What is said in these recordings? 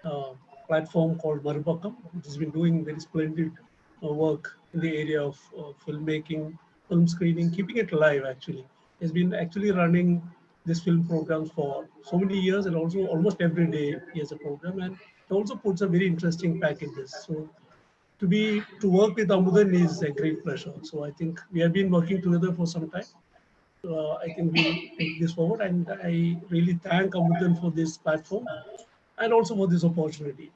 uh, platform called Marupakkam, which has been doing very splendid work in the area of filmmaking, film screening, keeping it alive actually. Has been actually running this film programs for so many years, and also almost every day he has a program, and it also puts a very interesting packages. So to work with Amudan is a great pleasure. So I think we have been working together for some time. I think we'll take this forward, and I really thank Amudan for this platform and also for this opportunity.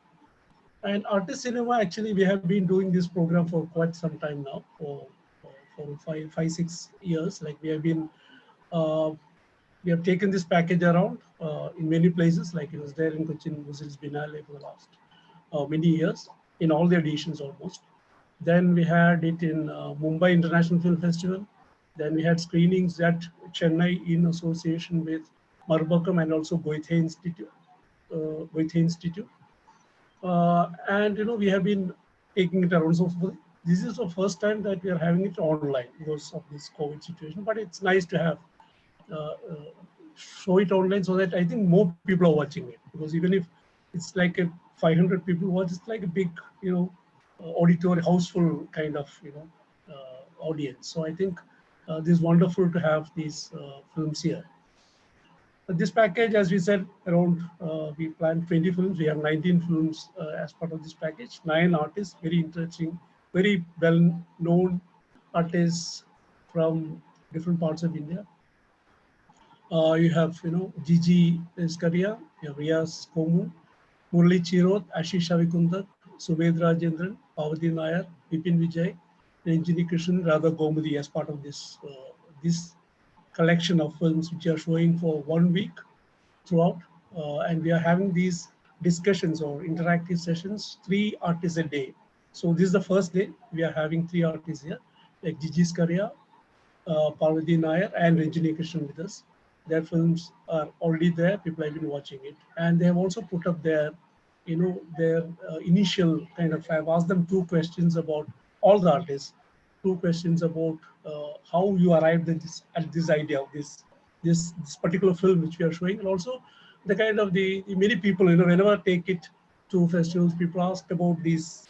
And Artist Cinema, actually, we have been doing this program for quite some time now, for 6 years. Like uh, we have taken this package around in many places. Like it was there in Cochin, Musil's Binale for the last many years in all the editions almost. Then we had it in Mumbai International Film Festival. Then we had screenings at Chennai in association with Marupakkam and also Goethe Institute. Goethe Institute. And we have been taking it around. So this is the first time that we are having it online because of this COVID situation. But it's nice to have show it online so that I think more people are watching it. Because even if it's like a 500 people watch, it's like a big, auditorium, houseful kind of, audience. So I think this is wonderful to have these films here. This package, as we said, around we planned 20 films. We have 19 films as part of this package. 9 artists, very interesting, very well-known artists from different parts of India. You have, Gigi Scaria, you have Riaz Komu, Murli Chirot, Ashish Avikundak, Subed Rajendran, Parvathi Nayar, Vipin Vijay, Ranjini Krishnan, Radha Gomudi as part of this collection of films which are showing for 1 week throughout. And we are having these discussions or interactive sessions, 3 artists a day. So this is the first day. We are having 3 artists here, like Gigi Scaria, Parvathi Nayar, and Ranjini Krishnan with us. Their films are already there. People have been watching it. And they have also put up their initial kind of, I've asked them 2 questions about all the artists, 2 questions about how you arrived at this idea of this particular film which we are showing, and also the kind of the many people, whenever I take it to festivals, people ask about these.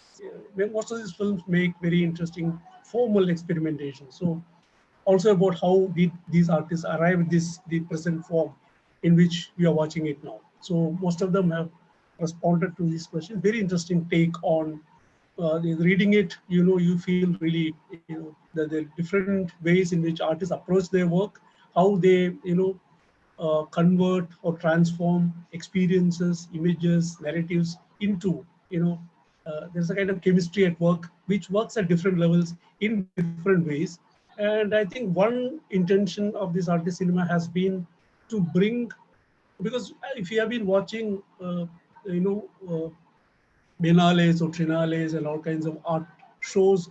Most of these films make very interesting formal experimentation. So also about how did these artists arrive at the present form in which we are watching it now. So most of them have responded to these questions. Very interesting take on reading it. You feel really, the different ways in which artists approach their work, how they, convert or transform experiences, images, narratives into, there's a kind of chemistry at work which works at different levels in different ways. And I think one intention of this artist cinema has been to bring, because if you have been watching, you know, uh, biennales or trinales and all kinds of art shows,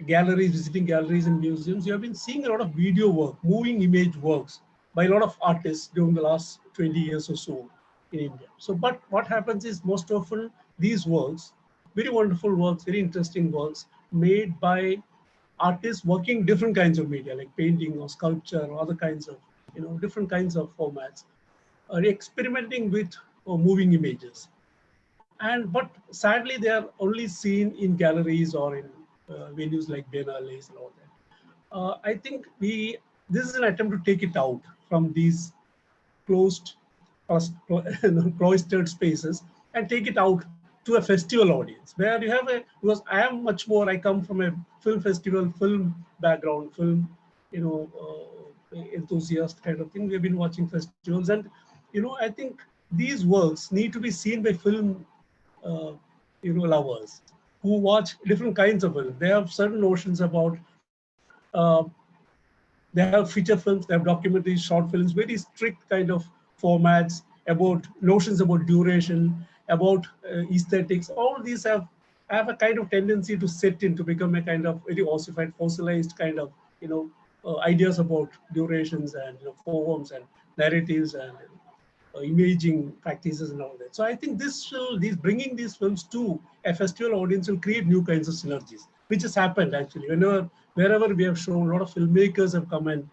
galleries, visiting galleries and museums, you have been seeing a lot of video work, moving image works by a lot of artists during the last 20 years or so in India. So, but what happens is most often these works, very wonderful works, very interesting works made by artists working different kinds of media like painting or sculpture or other kinds of, different kinds of formats, are experimenting with moving images. And but sadly, they are only seen in galleries or in venues like Biennales and all that. I think this is an attempt to take it out from these closed, cloistered spaces and take it out to a festival audience where you have because I am much more, I come from a film festival, film background, film, enthusiast kind of thing. We've been watching festivals, and I think these works need to be seen by film uh, lovers who watch different kinds of films. They have certain notions about. They have feature films, they have documentaries, short films, very strict kind of formats, about notions about duration, about aesthetics. All these have a kind of tendency to set in, to become a kind of very ossified, fossilized kind of ideas about durations and forms and narratives and imaging practices and all that. So I think these bringing these films to a festival audience will create new kinds of synergies, which has happened actually. Wherever we have shown, a lot of filmmakers have come and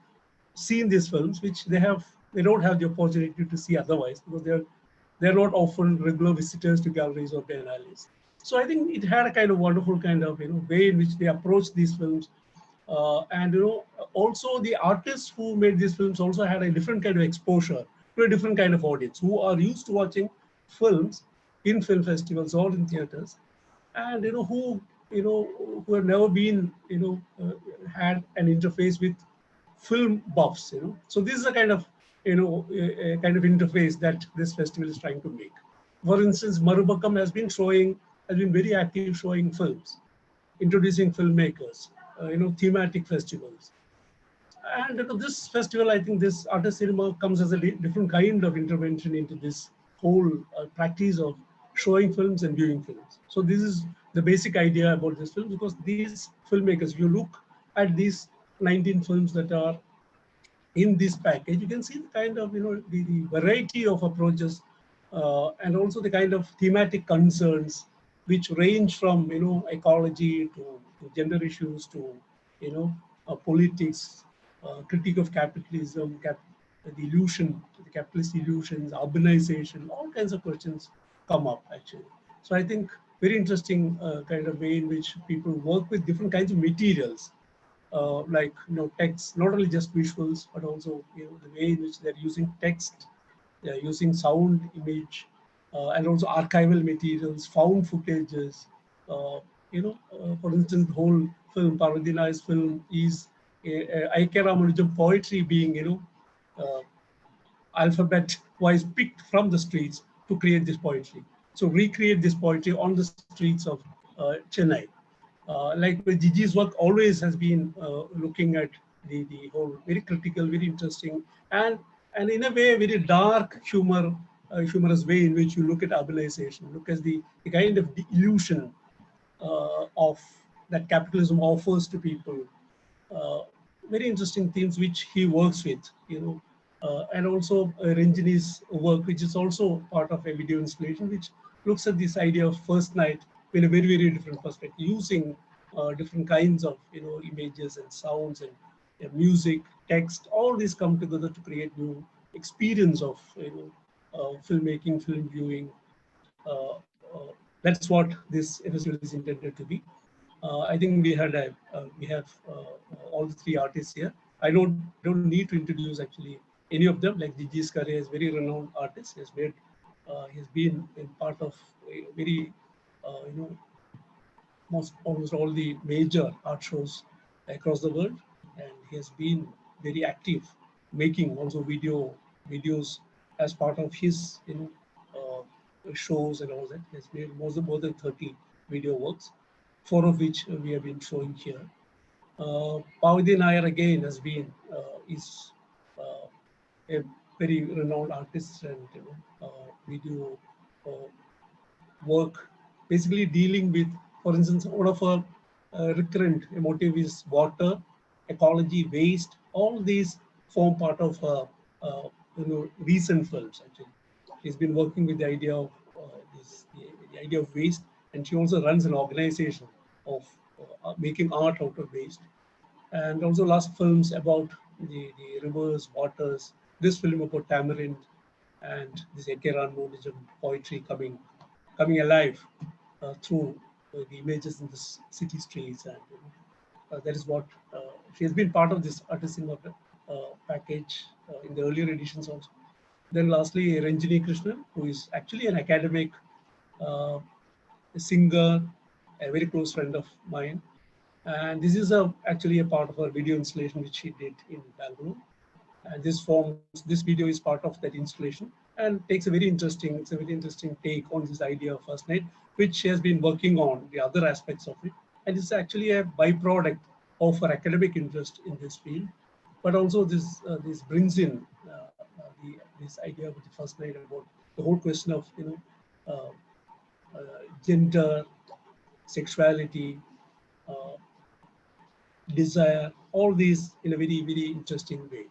seen these films, which they don't have the opportunity to see otherwise, because they're They're not often regular visitors to galleries or biennales. So I think it had a kind of wonderful kind of way in which they approached these films. And also the artists who made these films also had a different kind of exposure to a different kind of audience who are used to watching films in film festivals or in theaters, and who have never been had an interface with film buffs. So this is a kind of a kind of interface that this festival is trying to make. For instance, Marupakkam has been very active showing films, introducing filmmakers, thematic festivals. And this festival, I think this artist cinema comes as a different kind of intervention into this whole practice of showing films and viewing films. So this is the basic idea about this film, because these filmmakers, if you look at these 19 films that are in this package, you can see the kind of the variety of approaches, and also the kind of thematic concerns which range from ecology to gender issues to politics, critique of capitalism, the illusion, the capitalist illusions, urbanization, all kinds of questions come up actually. So I think very interesting kind of way in which people work with different kinds of materials, like text, not only just visuals, but also the way in which they're using text, they're using sound, image, and also archival materials, found footages. For instance, the whole film, Parvathi film, is A.K. Ramanujam poetry being uh, alphabet-wise picked from the streets to create this poetry. So recreate this poetry on the streets of Chennai. Like Gigi's work always has been looking at the whole very critical, very interesting, and in a way very dark humorous way in which you look at urbanization, look at the kind of the illusion of that capitalism offers to people. Uh, Very interesting themes which he works with, and also Ranjini's work, which is also part of a video installation, which looks at this idea of first night in a very, very different perspective, using different kinds of images and sounds and music, text. All these come together to create new experience of filmmaking, film viewing. Uh, uh, that's what this festival is intended to be. I think we have all the three artists here. I don't need to introduce actually any of them. Like Gigi Scaria is very renowned artist. He has been in part of very almost all the major art shows across the world, and he has been very active, making also videos as part of his shows and all that. He has made more than 30 video works, four of which we have been showing here. Parvathi Nayar again has been is a very renowned artist, and video uh, work, basically dealing with, for instance, one of our recurrent motive is water, ecology, waste. All these form part of recent films. Actually, she's been working with the idea of the idea of waste, and she also runs an organization of making art out of waste. And also last films about the rivers, waters. This film about tamarind and this Ekeran Buddhism poetry coming alive through the images in the city streets, and that is what she has been part of this artisan package in the earlier editions also. Then lastly, Ranjini Krishnan, who is actually an academic, uh, a singer, a very close friend of mine. And this is actually a part of our video installation which she did in Bangalore. And this video is part of that installation, and takes it's a very interesting take on this idea of first night, which she has been working on the other aspects of it. And it's actually a byproduct of her academic interest in this field. But also this brings in this idea of the first night, about the whole question of uh, gender, sexuality, uh, desire, all these in a very, very interesting way.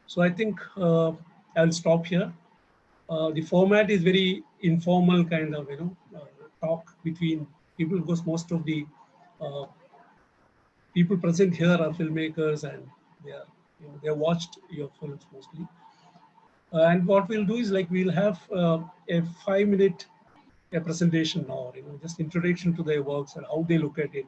So I think I'll stop here. The format is very informal kind of talk between people, because most of the uh, people present here are filmmakers, and they are they have watched your films mostly. And what we'll do is like we'll have a 5 minute a presentation or just introduction to their works and how they look at it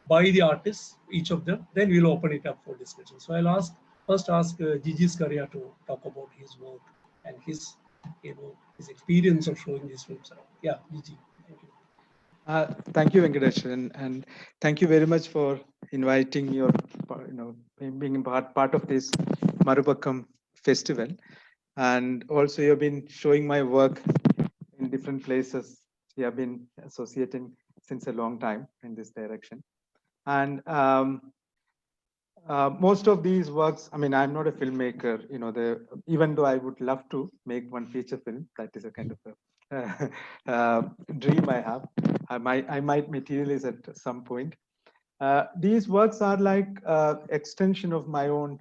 by the artists, each of them. Then we'll open it up for discussion. So I'll first ask Gigi Scaria to talk about his work and his experience of showing these films around. Yeah, Gigi, thank you. Thank you, Venkatesh, and thank you very much for inviting your, being part of this Marupakkam festival. And also, you've been showing my work in different places. We have been associating since a long time in this direction. And most of these works, I mean, I'm not a filmmaker, even though I would love to make one feature film, that is a kind of a dream I have. I might materialize at some point. These works are like extension of my own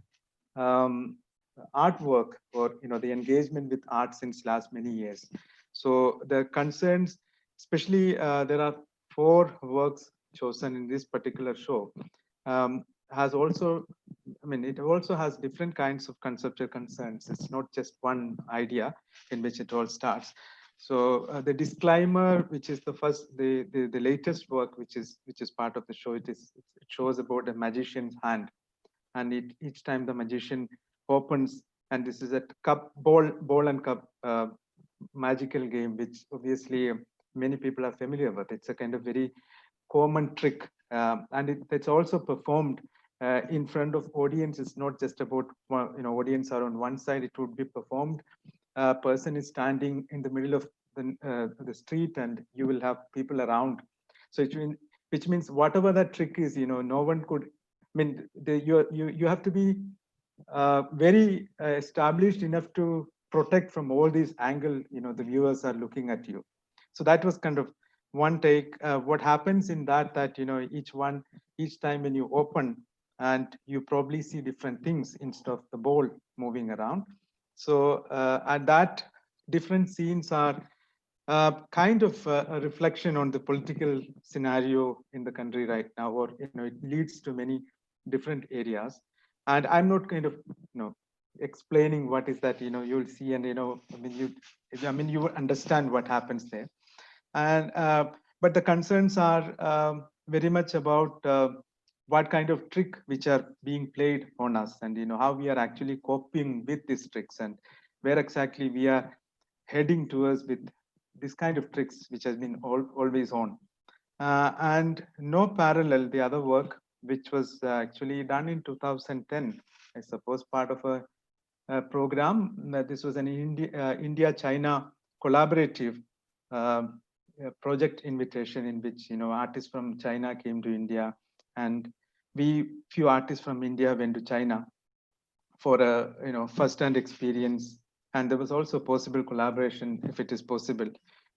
um, artwork, or the engagement with art since last many years. So the concerns, especially there are 4 works chosen in this particular show, has also, I mean, it also has different kinds of conceptual concerns. It's not just one idea in which it all starts. So the disclaimer, which is the first, the latest work, which is part of the show, it shows about a magician's hand, and each time the magician opens, and this is a ball and cup magical game, which obviously many people are familiar with. It's a kind of very common trick, and it's also performed in front of audience. It's not just about audience are on one side. It would be performed. A person is standing in the middle of the street, and you will have people around. So which means whatever that trick is, no one could. I mean, you have to be very established enough to protect from all these angle. The viewers are looking at you. So that was kind of one take. What happens in that each time when you open, and you probably see different things instead of the ball moving around. So at that, different scenes are kind of a reflection on the political scenario in the country right now, or it leads to many different areas. And I'm not kind of explaining what is that. You'll see, and you will understand what happens there. And but the concerns are very much about what kind of trick which are being played on us, and how we are actually coping with these tricks, and where exactly we are heading towards with this kind of tricks which has been always on. And no parallel, the other work, which was actually done in 2010, I suppose, part of a program. This was an India-China collaborative project invitation, in which artists from China came to India, and few artists from India went to China for a first-hand experience. And there was also possible collaboration if it is possible,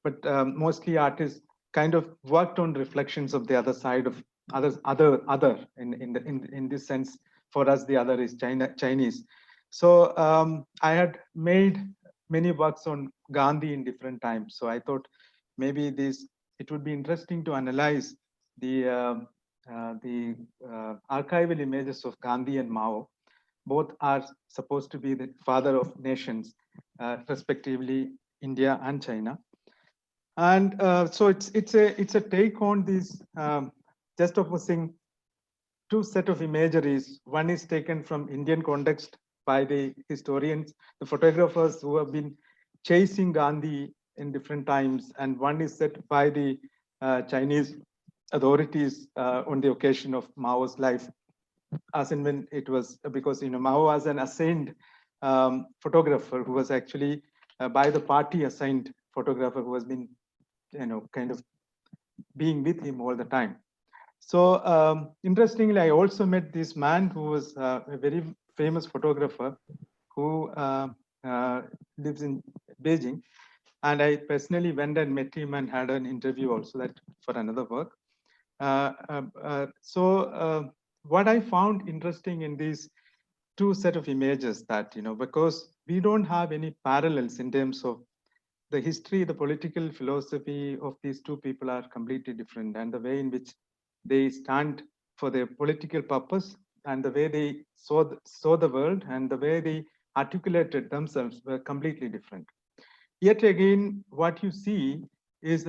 but mostly artists kind of worked on reflections of the other side of other in this sense. For us, the other is Chinese. So I had made many works on Gandhi in different times, so I thought maybe it would be interesting to analyze the archival images of Gandhi and Mao. Both are supposed to be the father of nations, respectively India and China. And so it's a take on these, just opposing two set of imageries. One is taken from Indian context by the historians, the photographers who have been chasing Gandhi in different times, and one is set by the Chinese authorities on the occasion of Mao's life, as in when it was, because Mao was an assigned photographer who was actually by the party assigned photographer who has been kind of being with him all the time. So interestingly, I also met this man who was a very famous photographer who lives in Beijing, and I personally went and met him and had an interview also, that for another work. So what I found interesting in these two set of images, that because we don't have any parallels in terms of the history, the political philosophy of these two people are completely different, and the way in which they stand for their political purpose, and the way they saw the world, and the way they articulated themselves were completely different. Yet again, what you see is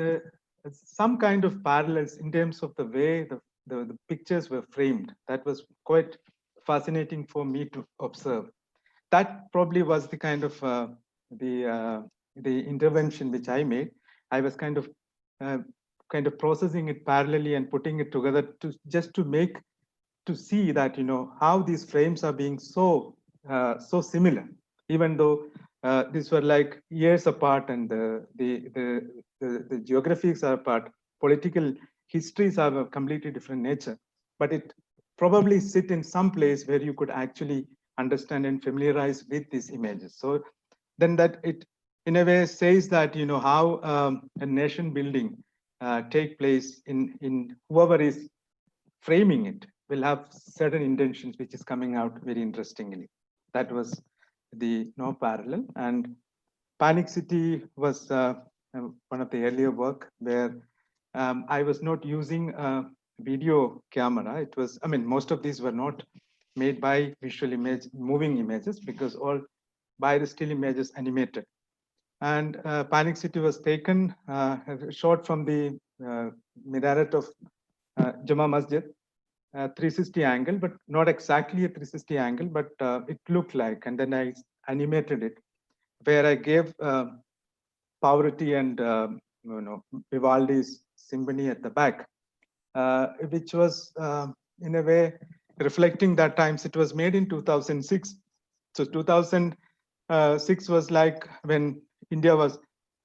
some kind of parallels in terms of the way the pictures were framed. That was quite fascinating for me to observe. That probably was the kind of the intervention which I made. I was uh, kind of processing it parallelly and putting it together to just to see that, you know, how these frames are being so similar, even though these were like years apart, and the geographies are apart, political histories are of a completely different nature, but it probably sit in some place where you could actually understand and familiarize with these images. So then that it in a way says that, you know, how a nation building take place in whoever is framing it will have certain intentions, which is coming out very interestingly. That was the no parallel. And Panic City was one of the earlier work where I was not using a video camera. It was, I mean, most of these were not made by visual image, moving images, because all by the still images animated. And Panic City was taken, shot from the minaret of Jama Masjid, 360 angle, but not exactly a 360 angle, but it looked like. And then I animated it, where I gave Pavarotti and Vivaldi's symphony at the back, which was in a way reflecting that times. It was made in 2006. So 2006 was like when India was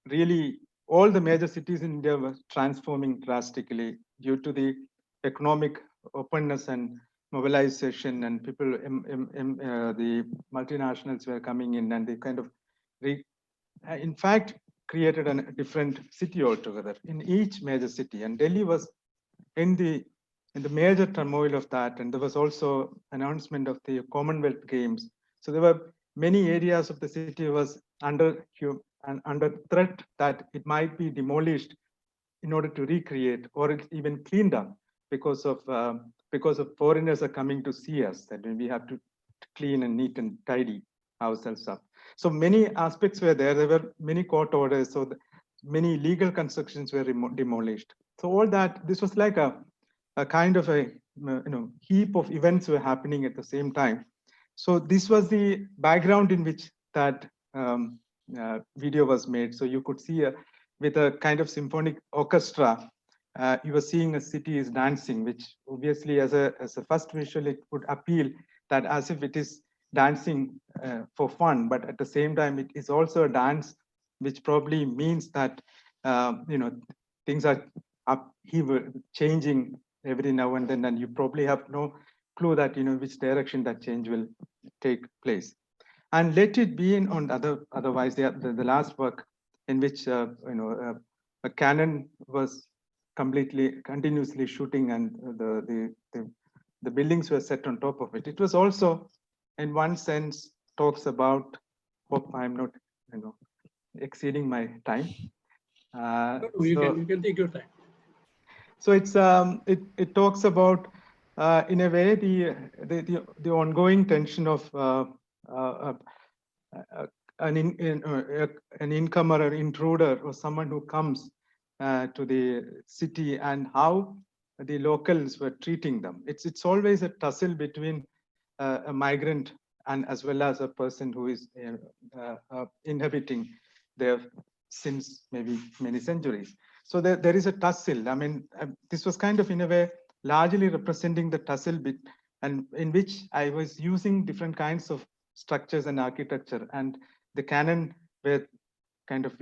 really, all the major cities in India were transforming drastically due to the economic openness and mobilization, and people, the multinationals were coming in, and they kind of, in fact, created a different city altogether in each major city. And Delhi was in the major turmoil of that, and there was also announcement of the Commonwealth Games. So there were many areas of the city was under threat that it might be demolished in order to recreate, or even cleaned up, because of foreigners are coming to see us, that we have to clean and neat and tidy ourselves up. So many aspects were there. There were many court orders. So many legal constructions were demolished. So all that, this was like a kind of a heap of events were happening at the same time. So this was the background in which that video was made. So you could see with a kind of symphonic orchestra, you were seeing a city is dancing, which obviously as a first visual, it would appeal that as if it is dancing for fun, but at the same time, it is also a dance, which probably means that, things are changing every now and then, and you probably have no clue that, which direction that change will take place. And let it be in on otherwise the last work in which a cannon was continuously shooting, and the buildings were set on top of it. It was also, in one sense, talks about, hope I'm not exceeding my time. You can take your time. So it talks about, in a way, the ongoing tension of an incomer or intruder, or someone who comes to the city, and how the locals were treating them. It's always a tussle between a migrant and as well as a person who is inhabiting there since maybe many centuries. So there is a tussle. I mean, this was kind of in a way largely representing the tussle bit, and in which I was using different kinds of structures and architecture, and the canon were kind of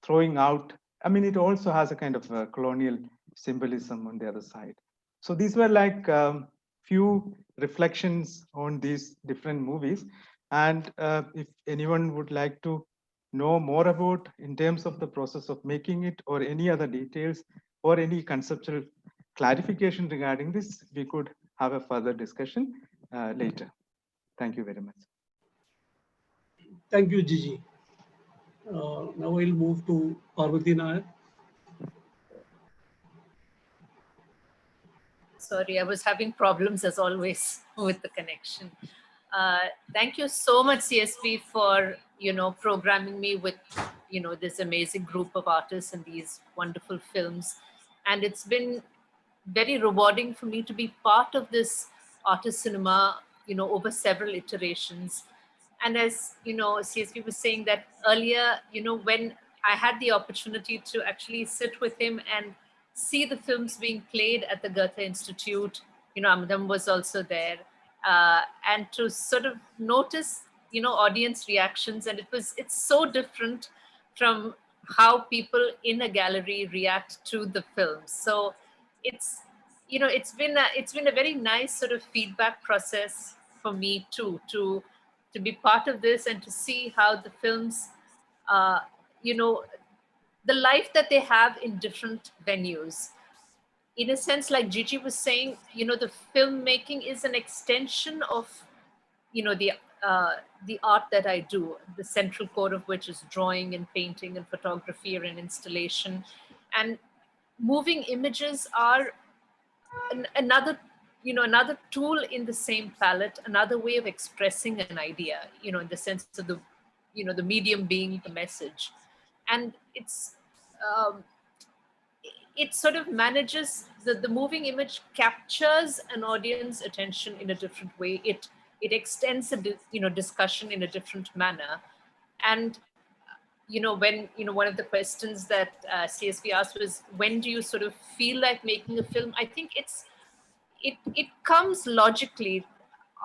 throwing out. I mean, it also has a kind of colonial symbolism on the other side. So these were like few reflections on these different movies. And if anyone would like to know more about in terms of the process of making it, or any other details, or any conceptual clarification regarding this, we could have a further discussion later. Thank you very much. Thank you, Gigi. Now we'll move to Parvathi Nayar. Sorry, I was having problems as always with the connection. Thank you so much, CSP, for programming me with this amazing group of artists and these wonderful films. And it's been very rewarding for me to be part of this artist cinema, over several iterations. And as CSP was saying that earlier, when I had the opportunity to actually sit with him and see the films being played at the Goethe Institute, Amadam was also there, and to sort of notice, audience reactions, and it's so different from how people in a gallery react to the films. So it's it's been a very nice sort of feedback process for me too, to be part of this and to see how the films, uh, you know the life that they have in different venues. In a sense, like Gigi was saying, the filmmaking is an extension of the the art that I do, the central core of which is drawing and painting and photography and installation. And moving images are another another tool in the same palette, another way of expressing an idea, in the sense of the the medium being the message. And um, it sort of manages the moving image captures an audience attention in a different way. It extends a discussion in a different manner. And when one of the questions that CSV asked was, when do you sort of feel like making a film? I think it comes logically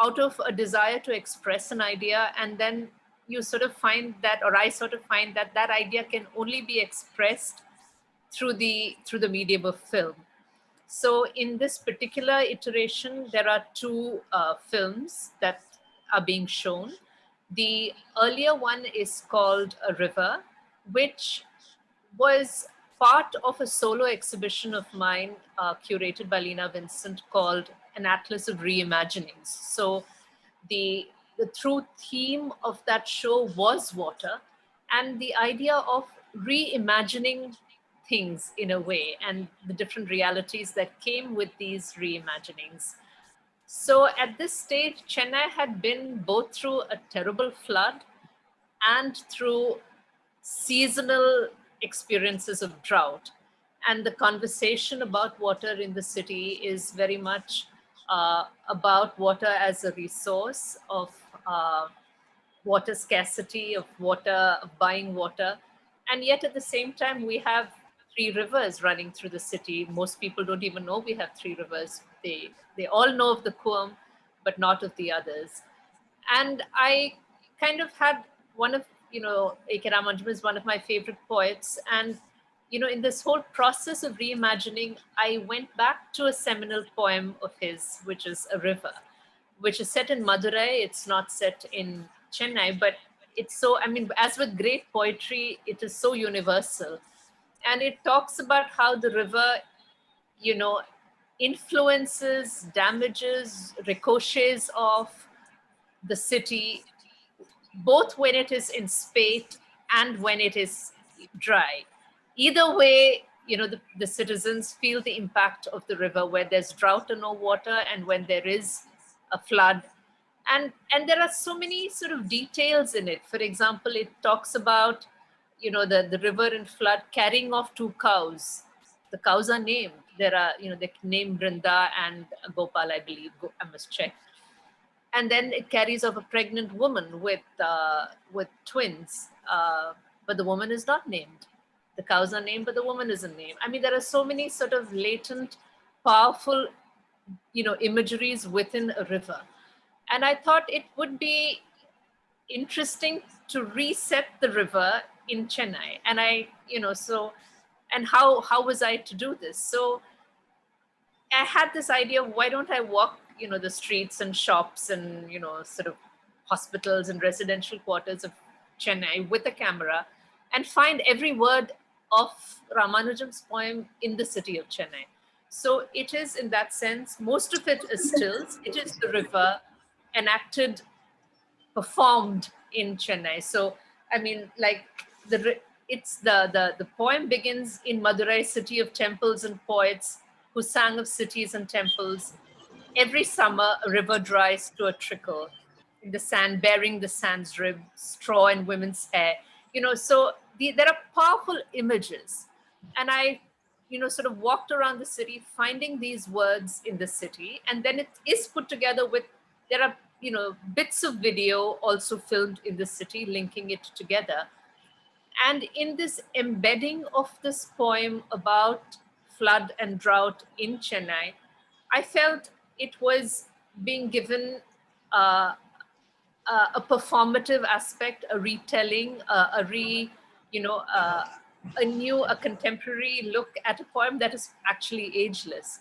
out of a desire to express an idea, and then you sort of find that, or I sort of find that that idea can only be expressed through the medium of film. So in this particular iteration, there are two films that are being shown. The earlier one is called A River, which was part of a solo exhibition of mine, curated by Lena Vincent, called An Atlas of Reimaginings. So the the true theme of that show was water, and the idea of reimagining things in a way, and the different realities that came with these reimaginings. So at this stage, Chennai had been both through a terrible flood and through seasonal experiences of drought. And the conversation about water in the city is very much about water as a resource of uh, water scarcity, of water, of buying water. And yet at the same time, we have three rivers running through the city. Most people don't even know we have three rivers. They all know of the Kuam, but not of the others. And I kind of had one of, A.K. Ramanujam is one of my favorite poets. And, in this whole process of reimagining, I went back to a seminal poem of his, which is A River, which is set in Madurai. It's not set in Chennai, but it's so, I mean, as with great poetry, it is so universal. And it talks about how the river, you know, influences, damages, ricochets off the city, both when it is in spate and when it is dry. Either way, the citizens feel the impact of the river, where there's drought and no water, and when there is a flood. And there are so many sort of details in it. For example, it talks about, the river in flood carrying off two cows. The cows are named. There are, they name Brinda and Gopal, I believe. I must check. And then it carries off a pregnant woman with twins, but the woman is not named. The cows are named, but the woman isn't named. I mean, there are so many sort of latent, powerful, imageries within a river. And I thought it would be interesting to reset the river in Chennai. And and how was I to do this? So I had this idea, why don't I walk, the streets and shops and, sort of hospitals and residential quarters of Chennai with a camera and find every word of Ramanujam's poem in the city of Chennai. So it is, in that sense, most of it is stills. It is the river enacted, performed in Chennai. So, I mean, like the poem begins in Madurai, city of temples and poets who sang of cities and temples. Every summer, a river dries to a trickle. in the sand, bearing the sand's rib, straw in women's hair. So there are powerful images. And I, sort of walked around the city, finding these words in the city. And then it is put together with, there are, bits of video also filmed in the city, linking it together. And in this embedding of this poem about flood and drought in Chennai, I felt it was being given a performative aspect, a retelling, a contemporary look at a poem that is actually ageless.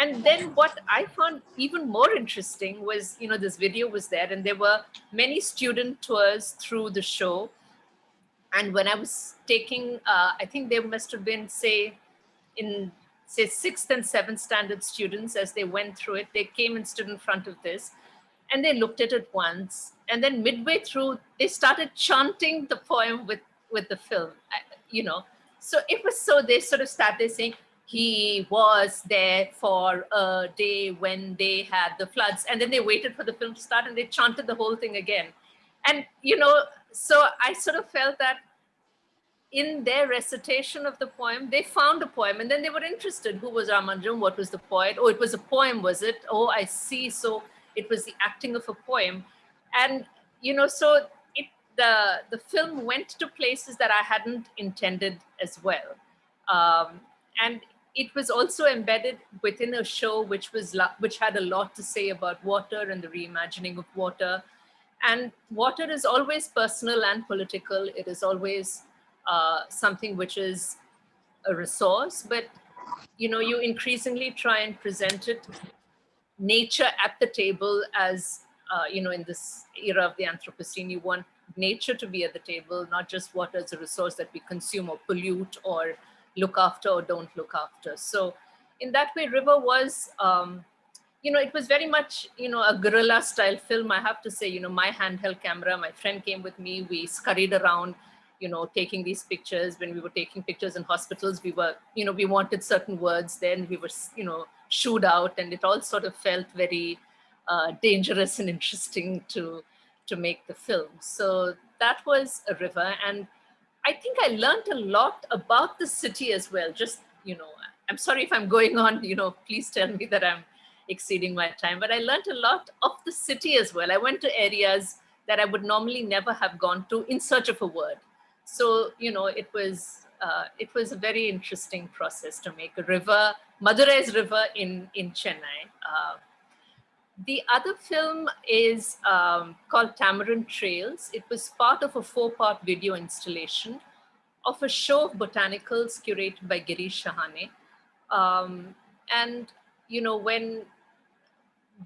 And then what I found even more interesting was, this video was there, and there were many student tours through the show. And when I was taking, I think there must have been, say, 6th and 7th standard students, as they went through it, they came and stood in front of this, and they looked at it once, and then midway through, they started chanting the poem with the film, So it was they sort of started saying, he was there for a day when they had the floods. And then they waited for the film to start and they chanted the whole thing again. And, so I sort of felt that in their recitation of the poem, they found a poem and then they were interested. Who was Ramanujam? What was the poet? Oh, it was a poem, was it? Oh, I see. So it was the acting of a poem. And, so the film went to places that I hadn't intended as well. And it was also embedded within a show which had a lot to say about water and the reimagining of water. And water is always personal and political. It is always something which is a resource, but you increasingly try and present it, nature at the table, as in this era of the Anthropocene, you want nature to be at the table, not just water as a resource that we consume or pollute or look after or don't look after. So in that way, River was, it was very much, a guerrilla style film, I have to say. My handheld camera, my friend came with me, we scurried around, taking these pictures. When we were taking pictures in hospitals, we were, we wanted certain words, then we were, shooed out, and it all sort of felt very dangerous and interesting to make the film. So that was a River. And I think I learned a lot about the city as well. Just, I'm sorry if I'm going on, please tell me that I'm exceeding my time, but I learned a lot of the city as well. I went to areas that I would normally never have gone to in search of a word. So, it was a very interesting process to make a river, Madurai's river in Chennai. The other film is called Tamarind Trails. It was part of a 4-part video installation of a show of botanicals curated by Girish Shahane. And, when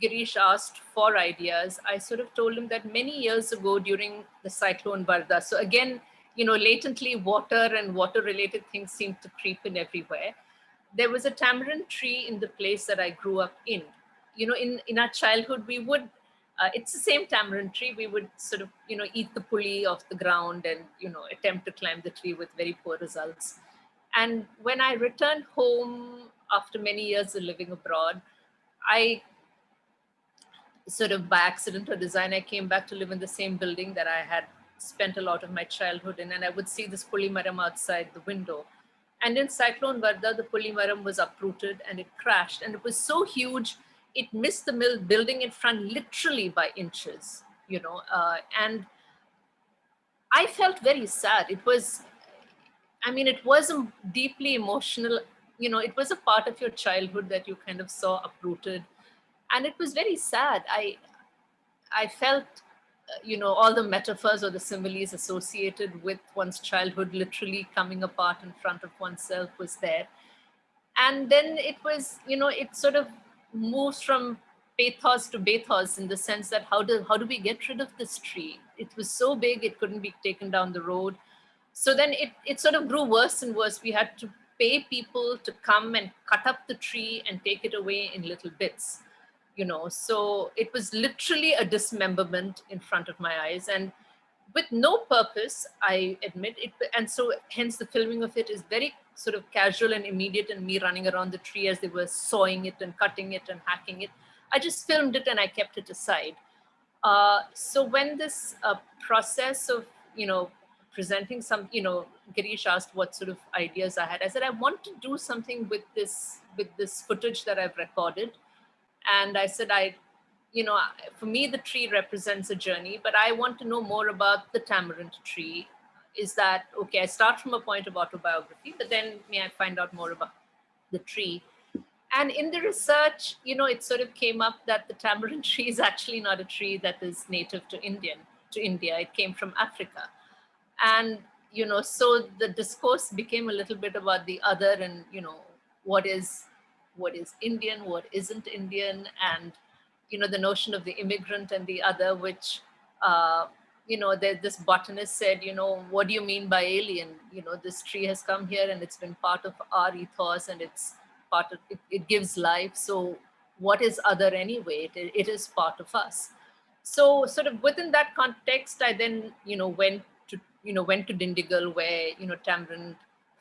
Girish asked for ideas, I sort of told him that many years ago during the cyclone Varda, so again, latently water and water-related things seem to creep in everywhere. There was a tamarind tree in the place that I grew up in. In our childhood, we would, it's the same tamarind tree, we would sort of, eat the puli off the ground and, attempt to climb the tree with very poor results. And when I returned home after many years of living abroad, I sort of by accident or design, I came back to live in the same building that I had spent a lot of my childhood in, and I would see this puli maram outside the window. And in Cyclone Varda, the puli maram was uprooted and it crashed, and it was so huge, it missed the building in front literally by inches, and I felt very sad. It was a deeply emotional, it was a part of your childhood that you kind of saw uprooted. And it was very sad. I felt, all the metaphors or the similes associated with one's childhood literally coming apart in front of oneself was there. And then it was, it sort of moves from pathos to bathos in the sense that how do we get rid of this tree? It was so big, it couldn't be taken down the road. So then it sort of grew worse and worse. We had to pay people to come and cut up the tree and take it away in little bits. So it was literally a dismemberment in front of my eyes, and with no purpose, I admit it. And so hence the filming of it is very sort of casual and immediate, and me running around the tree as they were sawing it and cutting it and hacking it. I just filmed it and I kept it aside. So when this process of, presenting some, Girish asked what sort of ideas I had. I said, I want to do something with this footage that I've recorded. And I said, for me, the tree represents a journey, but I want to know more about the tamarind tree. Is that, okay, I start from a point of autobiography, but then may I find out more about the tree? And in the research, it sort of came up that the tamarind tree is actually not a tree that is native to India. It came from Africa. And, so the discourse became a little bit about the other and, what is Indian, what isn't Indian, and, the notion of the immigrant and the other, which, this botanist said, what do you mean by alien? This tree has come here and it's been part of our ethos and it's part of it gives life. So what is other anyway? It is part of us. So sort of within that context, I then, went to Dindigul, where, tamarind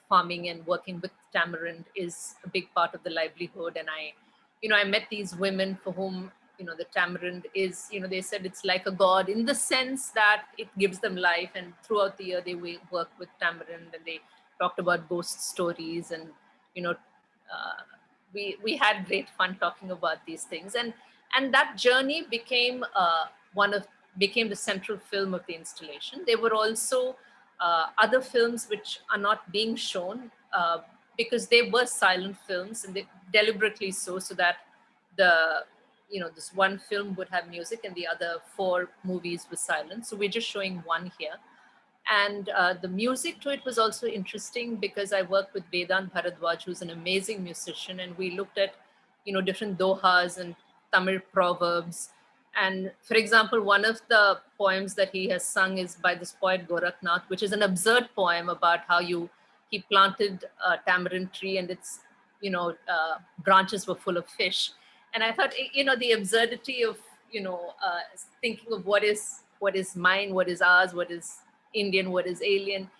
farming and working with tamarind is a big part of the livelihood. And I met these women for whom, the tamarind is, they said it's like a god in the sense that it gives them life. And throughout the year, they work with tamarind, and they talked about ghost stories. And, we had great fun talking about these things. And that journey became became the central film of the installation. There were also other films which are not being shown because they were silent films, and they deliberately so that this one film would have music and the other 4 movies were silent. So we're just showing one here. And the music to it was also interesting because I worked with Vedant Bharadwaj, who's an amazing musician, and we looked at, different dohas and Tamil proverbs. And for example, one of the poems that he has sung is by this poet Gorakhnath, which is an absurd poem about how he planted a tamarind tree and its, branches were full of fish. And I thought, the absurdity of, thinking of what is mine, what is ours, what is Indian, what is alien.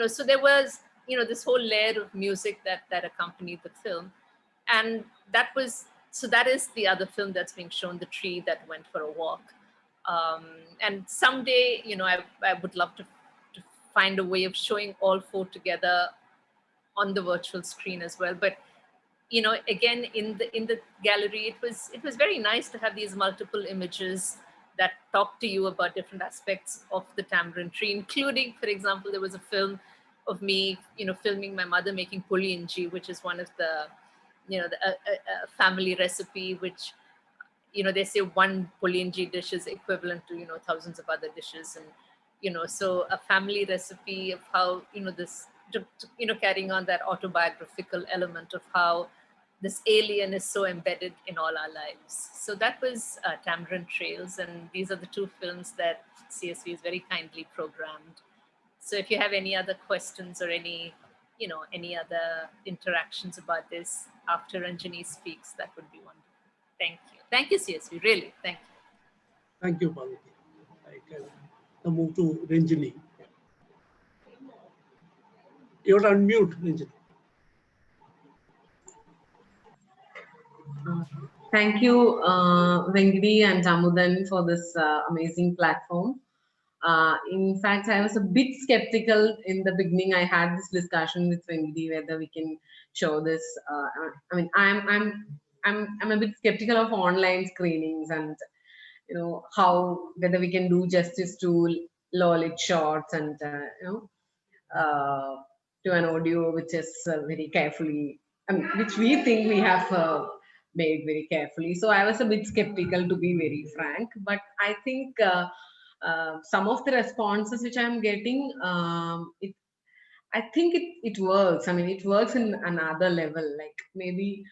So there was, this whole layer of music that accompanied the film. And that is the other film that's being shown, The Tree That Went for a Walk. And someday, I would love to find a way of showing all 4 together on the virtual screen as well. But again, in the gallery, it was very nice to have these multiple images that talk to you about different aspects of the tamarind tree, including, for example, there was a film of me, filming my mother making pulinji, which is one of the, a family recipe, which, they say one pulinji dish is equivalent to, thousands of other dishes. And, so a family recipe of how, this, carrying on that autobiographical element of how this alien is so embedded in all our lives. So that was Tamarind Trails, and these are the 2 films that CSV has very kindly programmed. So if you have any other questions or any other interactions about this after Ranjini speaks, that would be wonderful. Thank you. Thank you, CSV, really, thank you. Thank you, Parvathi. I can now move to Ranjini. You're on mute, Ranjini. Thank you, Venkati and Jamudan, for this amazing platform. In fact, I was a bit skeptical in the beginning. I had this discussion with Venkati whether we can show this. I mean, I'm a bit skeptical of online screenings and how whether we can do justice to low-lit shots and to an audio which is very carefully, which we think we have made very carefully. So I was a bit skeptical, to be very frank, but I think some of the responses which I'm getting, I think it works. I mean, it works in another level, like maybe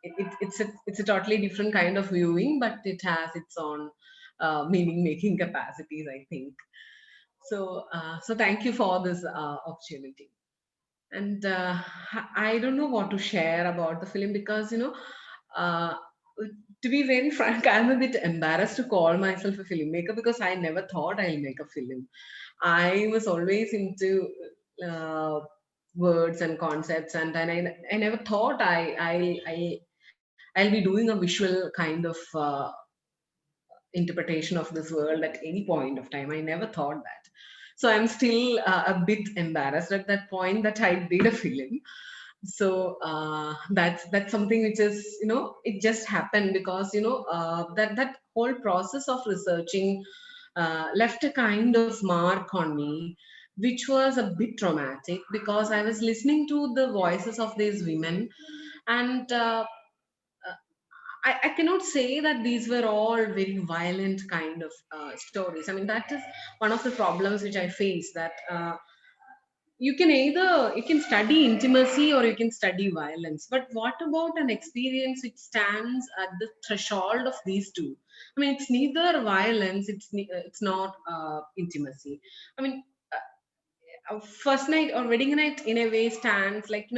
it's a totally different kind of viewing, but it has its own meaning making capacities, I think. So thank you for this opportunity. And I don't know what to share about the film because to be very frank, I'm a bit embarrassed to call myself a filmmaker because I never thought I'll make a film. I was always into words and concepts, and I never thought I'll be doing a visual kind of interpretation of this world at any point of time. I never thought that. So I'm still a bit embarrassed at that point that I did a film. So that's something which is, it just happened because, that whole process of researching left a kind of mark on me, which was a bit traumatic because I was listening to the voices of these women, and I cannot say that these were all very violent kind of stories. I mean, that is one of the problems which I face, that you can study intimacy or you can study violence, but what about an experience which stands at the threshold of these two? I mean, it's neither violence, it's not intimacy. I mean, first night or wedding night in a way stands like,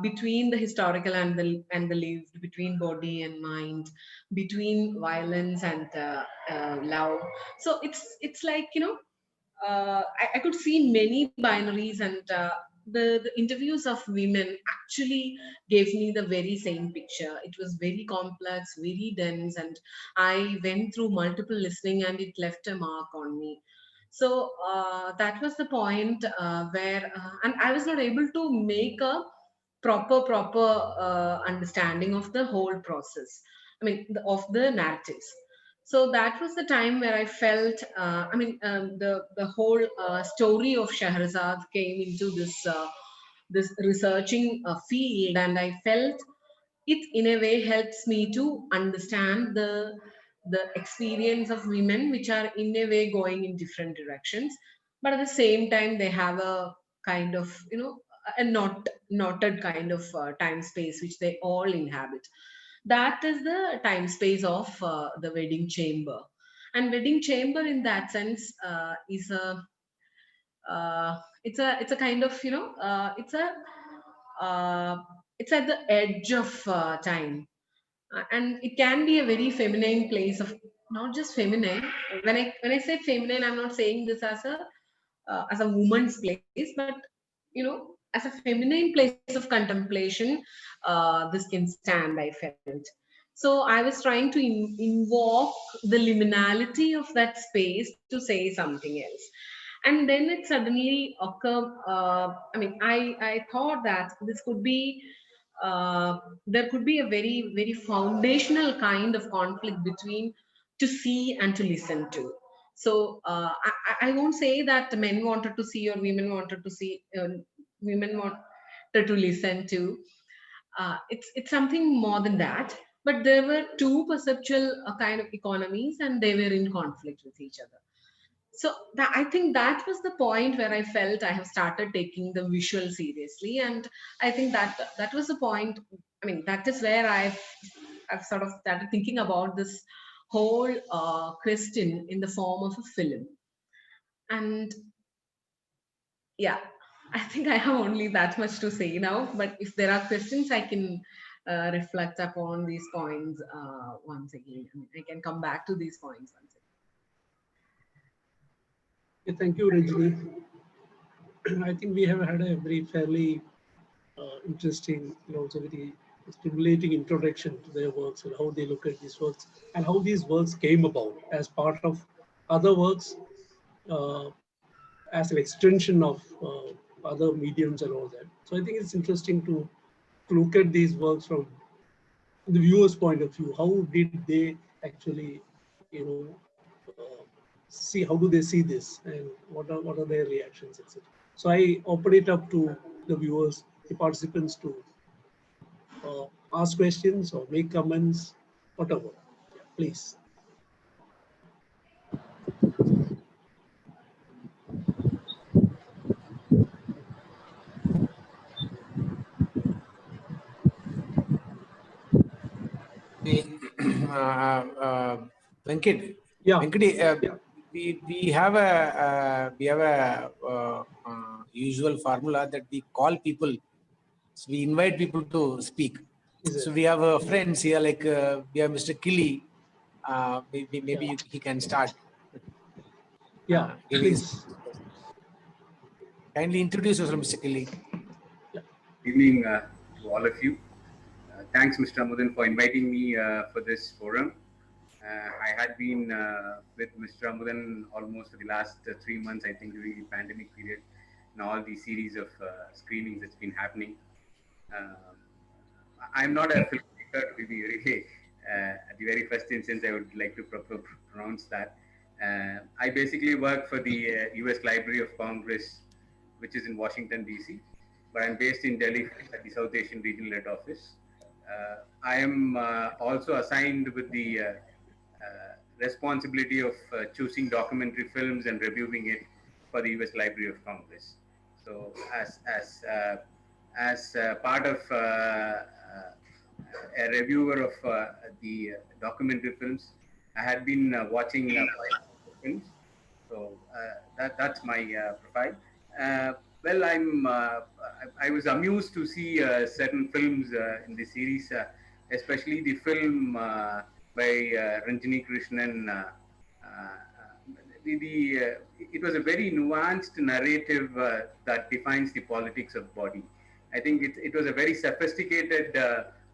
between the historical and the lived, between body and mind, between violence and love. So it's like, I could see many binaries, and the interviews of women actually gave me the very same picture. It was very complex, very dense, and I went through multiple listening, and it left a mark on me. So that was the point where, and I was not able to make a proper understanding of the whole process. I mean, of the narratives. So that was the time where I felt, the whole story of Shahrazad came into this researching field, and I felt it in a way helps me to understand the experience of women, which are in a way going in different directions, but at the same time they have a kind of, a knotted kind of time space which they all inhabit. That is the time space of the wedding chamber. And wedding chamber in that sense is a it's a kind of, uh, it's at the edge of time. And it can be a very feminine place of, not just feminine. When I say feminine, I'm not saying this as a woman's place, but, as a feminine place of contemplation, this can stand, I felt. So I was trying to invoke the liminality of that space to say something else. And then it suddenly occurred. I thought that this could be, there could be a very, very foundational kind of conflict between to see and to listen to. So I won't say that men wanted to see or women wanted to see, women wanted to listen to. It's something more than that. But there were two perceptual kind of economies, and they were in conflict with each other. So I think that was the point where I felt I have started taking the visual seriously, and I think that was the point. I mean, that is where I've sort of started thinking about this whole question in the form of a film. And yeah, I think I have only that much to say now. But if there are questions, I can reflect upon these points once again. I mean, I can come back to these points once again. Thank you, Ranjini. I think we have had a very fairly interesting, also very stimulating introduction to their works and how they look at these works and how these works came about as part of other works, as an extension of other mediums and all that. So I think it's interesting to look at these works from the viewer's point of view. How did they actually, see, how do they see this, and what are their reactions, etc. So I open it up to the viewers, the participants, to ask questions or make comments, whatever. Yeah, please. Venkit, Yeah. Venkati, Yeah. we have a usual formula that we call people. So we invite people to speak. So we have friends here, like we have Mr. Kili. Maybe Yeah. he can start. Yeah, please. Kindly introduce yourself, Mr. Kili. Yeah. Evening to all of you. Thanks, Mr. Amudan, for inviting me for this forum. I had been with Mr. Amudan almost for the last 3 months, I think, during the pandemic period, and all the series of screenings that's been happening. I'm not a filmmaker, to be very, at the very first instance, I would like to pronounce that. I basically work for the US Library of Congress, which is in Washington, D.C., but I'm based in Delhi at the South Asian Regional Head Office. I am also assigned with the responsibility of choosing documentary films and reviewing it for the US Library of Congress. So as part of a reviewer of the documentary films, I had been watching films. So that's my profile. Well, I was amused to see certain films in the series, especially the film by Ranjini Krishnan. It was a very nuanced narrative that defines the politics of body. I think it was a very sophisticated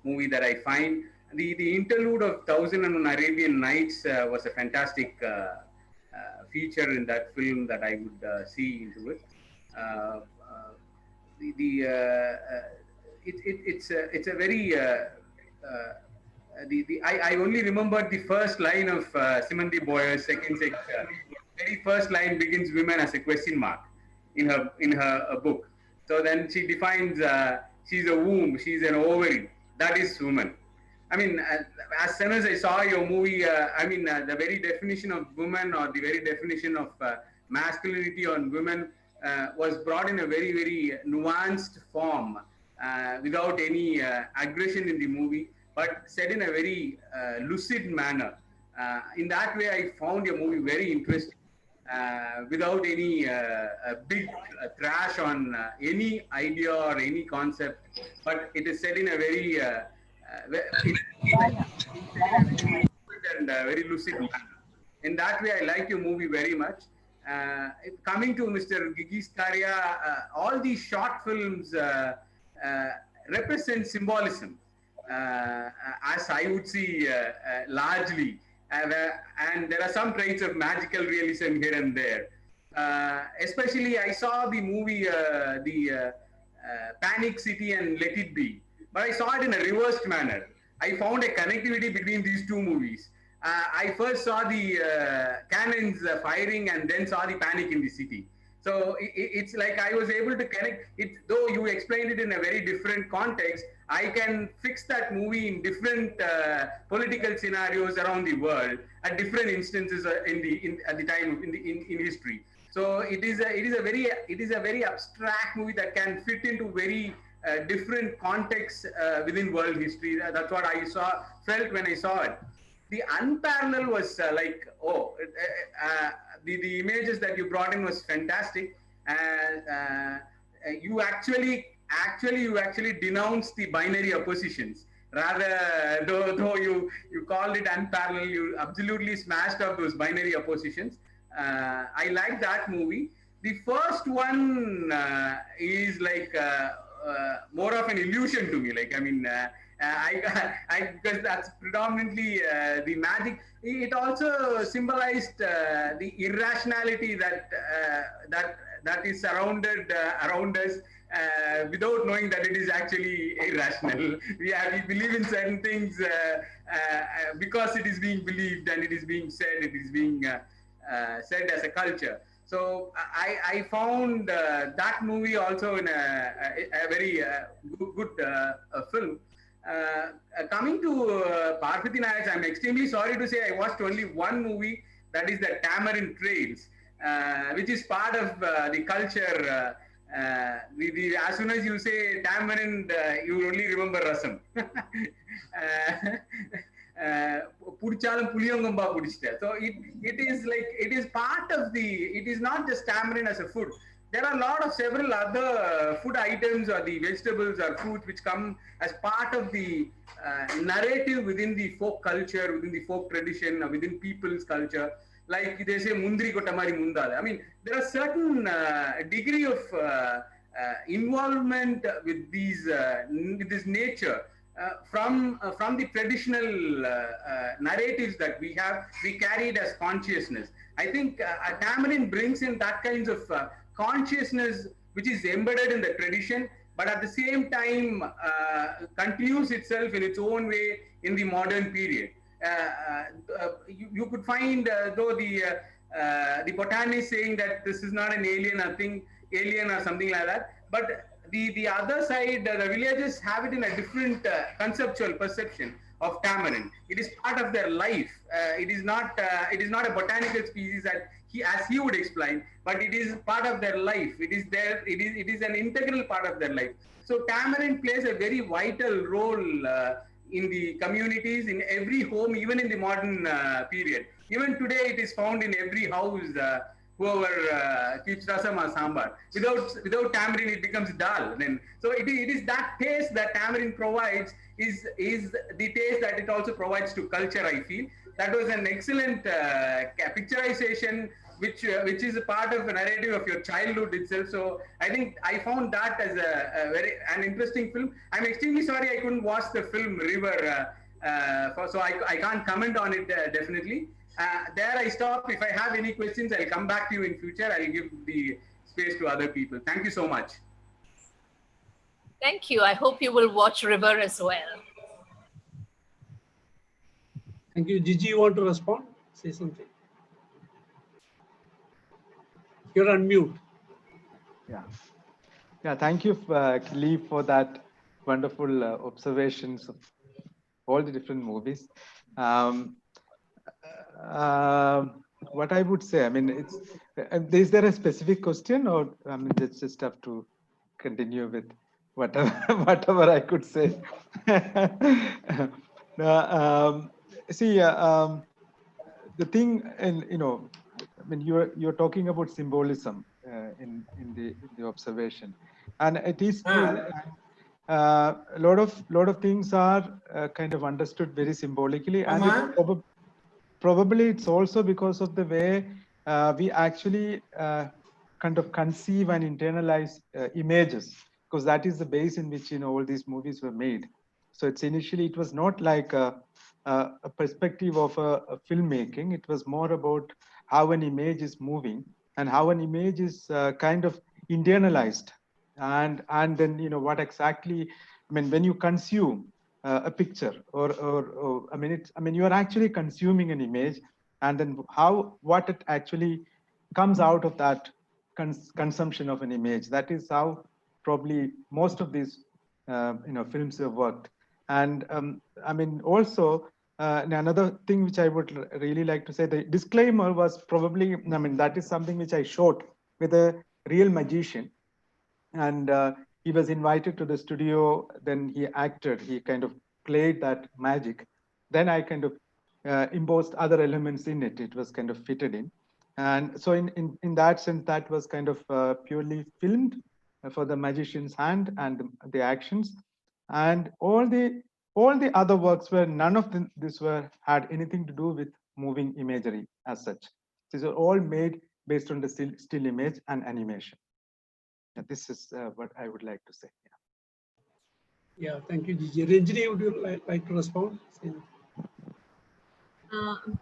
movie that I find. The interlude of Thousand and One Arabian Nights was a fantastic feature in that film that I would see into it. It's a very I only remember the first line of Simandi Boyer's second section. Very first line begins "women" as a question mark in her book. So then she defines she's a womb, she's an ovary. That is woman. I mean, as soon as I saw your movie, the very definition of woman or the very definition of masculinity on women was brought in a very, very nuanced form without any aggression in the movie, but said in a very lucid manner. In that way, I found your movie very interesting without any big trash on any idea or any concept, but it is said in a very and very lucid manner. In that way, I like your movie very much. Coming to Mr. Gigi Scaria, all these short films represent symbolism, as I would see largely. And there are some traits of magical realism here and there. Especially, I saw the movie, Panic City and Let It Be, but I saw it in a reversed manner. I found a connectivity between these two movies. I first saw the cannons firing and then saw the panic in the city. So it's like I was able to connect it, though you explained it in a very different context. I can fix that movie in different political scenarios around the world at different instances at the time in history. So it is a very abstract movie that can fit into very different contexts within world history. That's what I felt when I saw it. The Unparalleled was the images that you brought in was fantastic. You actually denounced the binary oppositions. Rather, though you called it Unparalleled, you absolutely smashed up those binary oppositions. I like that movie. The first one is like more of an illusion to me. Like, I mean, because that's predominantly the magic. It also symbolized the irrationality that is surrounded around us without knowing that it is actually irrational. We believe in certain things because it is being believed and it is being said. It is being said as a culture. So I found that movie also in a very good film. Coming to Parvathi Nayar, I'm extremely sorry to say I watched only one movie, that is the Tamarind Trails, which is part of the culture. As soon as you say tamarind, you only remember rasam. So it is part of it is not just tamarind as a food. There are several other food items or the vegetables or fruits which come as part of the narrative within the folk culture, within the folk tradition, or within people's culture. Like they say, mundri kotamari mundala. I mean, there are certain degree of involvement with this nature from the traditional narratives that we have, we carry it as consciousness. I think Tamarind brings in that kinds of consciousness which is embedded in the tradition, but at the same time continues itself in its own way in the modern period. You could find, though the botanist saying that this is not an alien or something like that, but the other side, the villagers have it in a different conceptual perception of tamarind. It is part of their life. It is not a botanical species that as he would explain, but it is part of their life. It is there. It is an integral part of their life. So tamarind plays a very vital role in the communities, in every home, even in the modern period. Even today, it is found in every house. Whoever keeps rasam or sambar, without tamarind, it becomes dal. Then, so it is that taste that tamarind provides is the taste that it also provides to culture. I feel that was an excellent picturization, which is a part of a narrative of your childhood itself. So I think I found that as an interesting film. I'm extremely sorry I couldn't watch the film River, so I can't comment on it definitely. There I stop. If I have any questions, I'll come back to you in future. I'll give the space to other people. Thank you so much. Thank you. I hope you will watch River as well. Thank you. Gigi, you want to respond? Say something. You're on mute. Yeah. Thank you, Lee, for that wonderful observations of all the different movies. What I would say, I mean, is there a specific question, or I mean, it's just have to continue with whatever I could say. See, the thing, and I mean, you're talking about symbolism in the observation, and it is true. A lot of things are kind of understood very symbolically, and it's probably it's also because of the way we actually kind of conceive and internalize images, because that is the base in which all these movies were made. So it's initially, it was not like a perspective of a filmmaking. It was more about how an image is moving and how an image is kind of internalized, and then what exactly, I mean, when you consume a picture or I mean you are actually consuming an image, and then what it actually comes out of that consumption of an image. That is how probably most of these films have worked. And I mean, also another thing which I would really like to say, the disclaimer was probably, I mean, that is something which I shot with a real magician, and he was invited to the studio. Then he acted, he kind of played that magic. Then I kind of imposed other elements in it. It was kind of fitted in. And so in that sense, that was kind of purely filmed for the magician's hand and the actions. And all the other works were, none of this had anything to do with moving imagery as such. These are all made based on the still image and animation. This is what I would like to say. Yeah, thank you, Gigi. Ranjini, would you like to respond?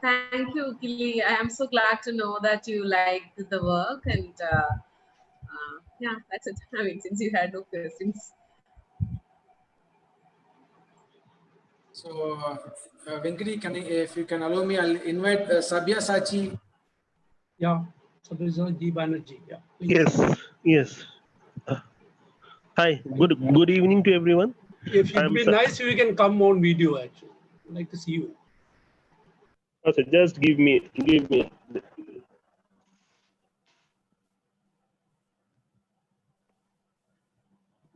Thank you, Kili. I am so glad to know that you liked the work, and yeah, that's it. I mean, since you had no questions. So, Venkati, if you can allow me, I'll invite Sabyasachi. Yeah, Sabyasachi Banerjee. Yeah. Please. Yes. Hi. Good evening to everyone. If it'd be nice if you can come on video, actually. I'd like to see you. Okay, just give me.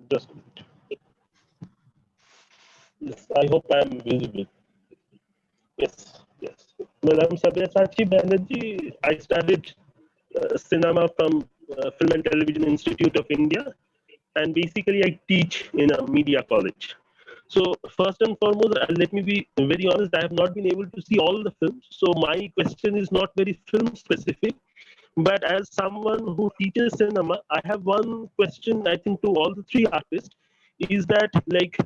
Just. Yes, I hope I am visible. Yes. Well, I'm Sabyasachi Banerjee. I studied cinema from Film and Television Institute of India, and basically I teach in a media college. So first and foremost, let me be very honest, I have not been able to see all the films. So my question is not very film specific, but as someone who teaches cinema, I have one question, I think, to all the three artists, is that like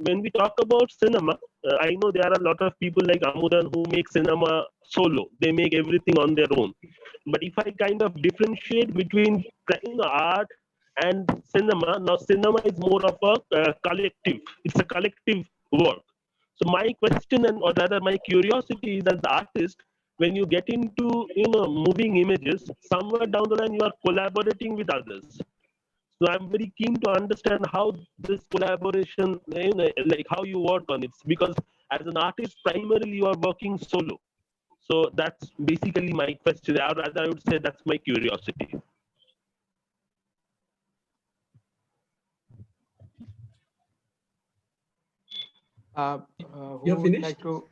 when we talk about cinema, I know there are a lot of people like Amudan who make cinema solo. They make everything on their own. But if I kind of differentiate between art and cinema, now cinema is more of a collective. It's a collective work. So my question, and or rather my curiosity, is as the artist, when you get into moving images, somewhere down the line you are collaborating with others. So I'm very keen to understand how this collaboration, like how you work on it, because as an artist, primarily you are working solo. So that's basically my question, or rather I would say that's my curiosity. Who You're would finished? like to?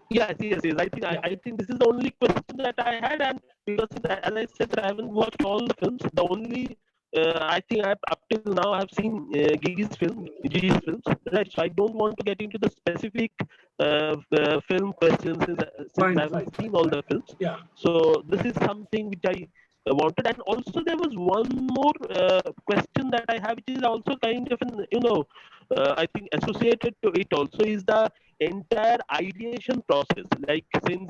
Yes, yes, yes. I think this is the only question that I had, and because as I said, I haven't watched all the films. The only I think up till now I've seen Gigi's films, right? So I don't want to get into the specific film questions since Fine, I fine, haven't fine, seen all fine. the films. Yeah. So this is something which I wanted, and also there was one more question that I have, which is also kind of an I think associated to it also is the entire ideation process. Like since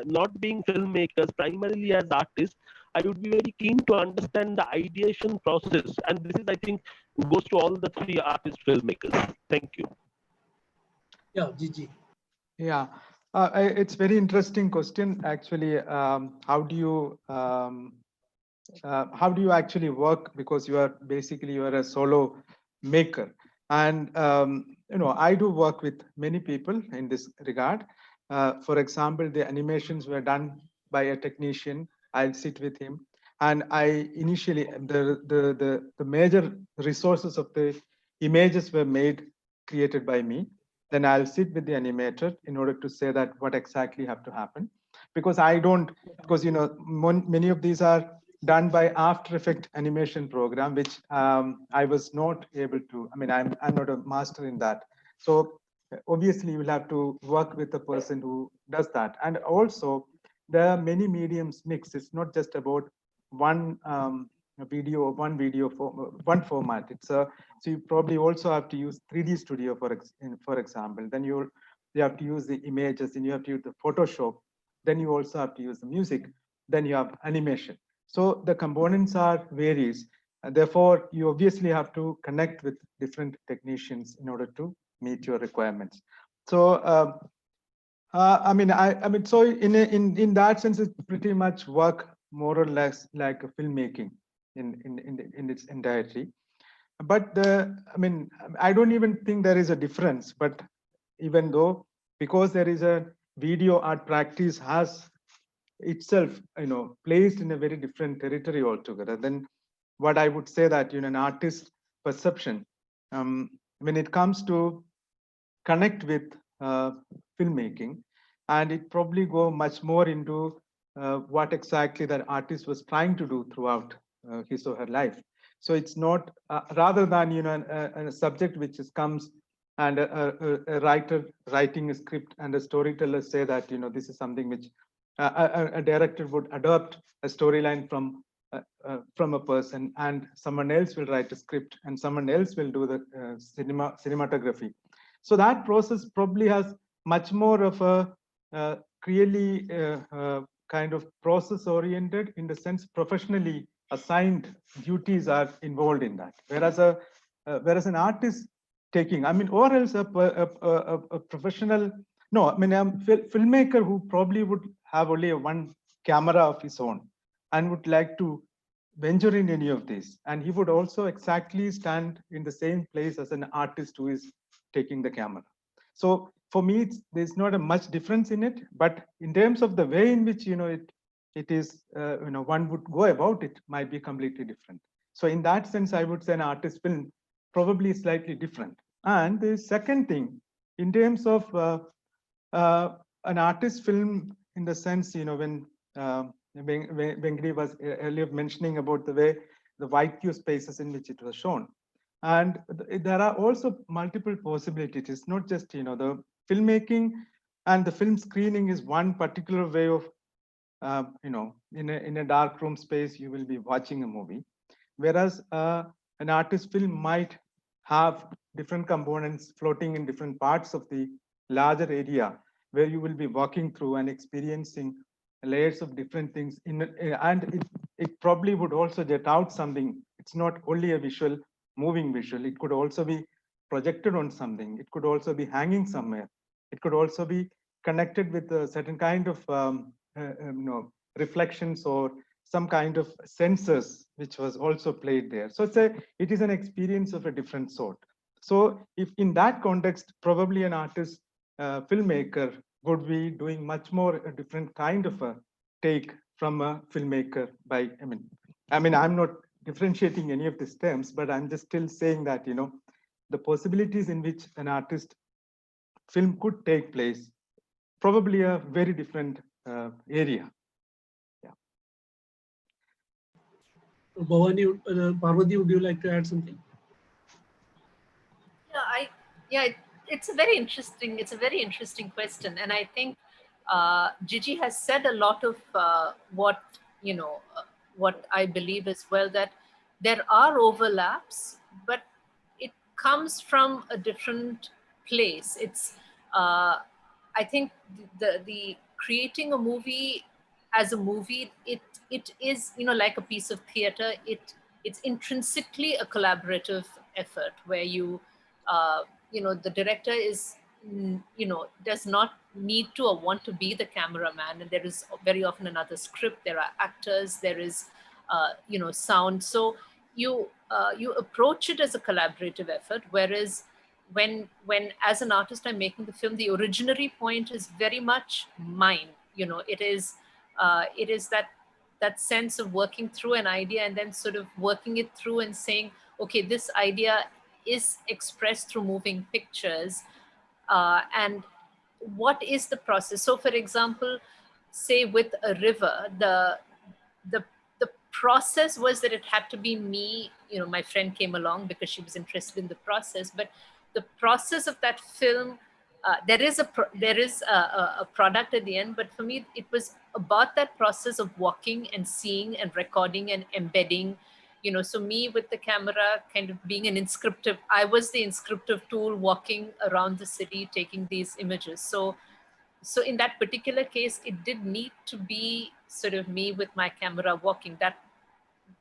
not being filmmakers, primarily as artists, I would be very keen to understand the ideation process, and this is, I think, goes to all the three artist filmmakers. Thank you. Yeah, Gigi. Yeah, it's very interesting question. Actually, how do you actually work, because you are basically a solo maker, and I do work with many people in this regard. For example, the animations were done by a technician. I'll sit with him, and I initially the major resources of the images were created by me. Then I'll sit with the animator in order to say that what exactly have to happen, because because many of these are done by After Effects animation program, which I was not able to. I mean, I'm not a master in that. So obviously, you will have to work with the person who does that. And also, there are many mediums mixed. It's not just about one one format. So you probably also have to use 3D Studio for example. Then you have to use the images, and you have to use the Photoshop. Then you also have to use the music. Then you have animation. So the components are varies. And therefore, you obviously have to connect with different technicians in order to meet your requirements. So I mean, so in that sense, it's pretty much work more or less like a filmmaking in its entirety. But I don't even think there is a difference. But even though, because there is a video art practice has itself placed in a very different territory altogether, then what I would say that an artist perception, when it comes to connect with filmmaking, and it probably go much more into what exactly that artist was trying to do throughout his or her life. So it's not rather than a subject which comes, and a writer writing a script, and a storyteller say that this is something which a director would adopt a storyline from a person, and someone else will write a script, and someone else will do the cinematography. So that process probably has much more of a clearly kind of process oriented, in the sense professionally assigned duties are involved in that. Whereas an artist taking, I mean, or else a professional, no, I mean, a filmmaker who probably would have only one camera of his own and would like to venture in any of these, and he would also exactly stand in the same place as an artist who is taking the camera. So for me, there's not a much difference in it, but in terms of the way in which it is one would go about it might be completely different. So in that sense, I would say an artist film probably is slightly different. And the second thing, in terms of an artist film, in the sense when Venkati was earlier mentioning about the way the white queue spaces in which it was shown. And there are also multiple possibilities. It's not just, the filmmaking and the film screening is one particular way of, in a dark room space, you will be watching a movie. Whereas an artist film might have different components floating in different parts of the larger area where you will be walking through and experiencing layers of different things and it probably would also jet out something. It's not only a visual, moving visual. It could also be projected on something. It could also be hanging somewhere. It could also be connected with a certain kind of reflections or some kind of sensors which was also played there. So it is an experience of a different sort. So if in that context, probably an artist, filmmaker would be doing much more a different kind of a take from a filmmaker by, I mean, I'm not differentiating any of these terms, but I'm just still saying that, the possibilities in which an artist film could take place, probably a very different area. Bhavani, Parvati, would you like to add something? It's a very interesting question, and I think Gigi has said a lot of what what I believe as well, that there are overlaps, but it comes from a different place. It's I think the creating a movie as a movie, it is, like a piece of theater. It's intrinsically a collaborative effort where the director is, does not need to or want to be the cameraman, and there is very often another script. There are actors, there is sound. So you approach it as a collaborative effort, whereas when as an artist I'm making the film, the originary point is very much mine. It is that sense of working through an idea and then sort of working it through and saying, okay, this idea is expressed through moving pictures, and what is the process? So for example, say with a river, the process was that it had to be me. My friend came along because she was interested in the process, but the process of that film, there is a product at the end, but for me it was about that process of walking and seeing and recording and embedding. So me with the camera kind of being I was the inscriptive tool, walking around the city taking these images. So in that particular case, it did need to be sort of me with my camera walking. That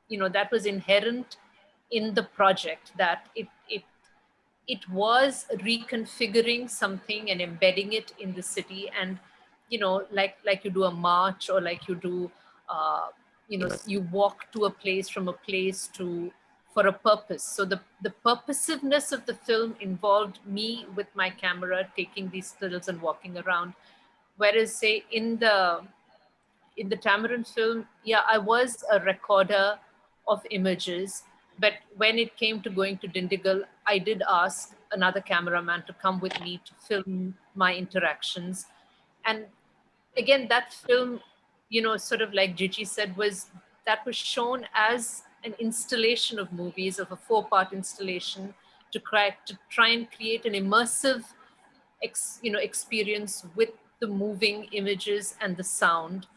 that was inherent in the project, that it was reconfiguring something and embedding it in the city. And like you do a march, or like you do you walk to a place, from a place to, for a purpose. So the purposiveness of the film involved me with my camera taking these stills and walking around. Whereas say in the Tamarind film, yeah, I was a recorder of images, but when it came to going to Dindigul, I did ask another cameraman to come with me to film my interactions. And again, that film, sort of like Gigi said, was shown as an installation of movies, of a 4-part installation, to try and create an immersive experience with the moving images and the sound.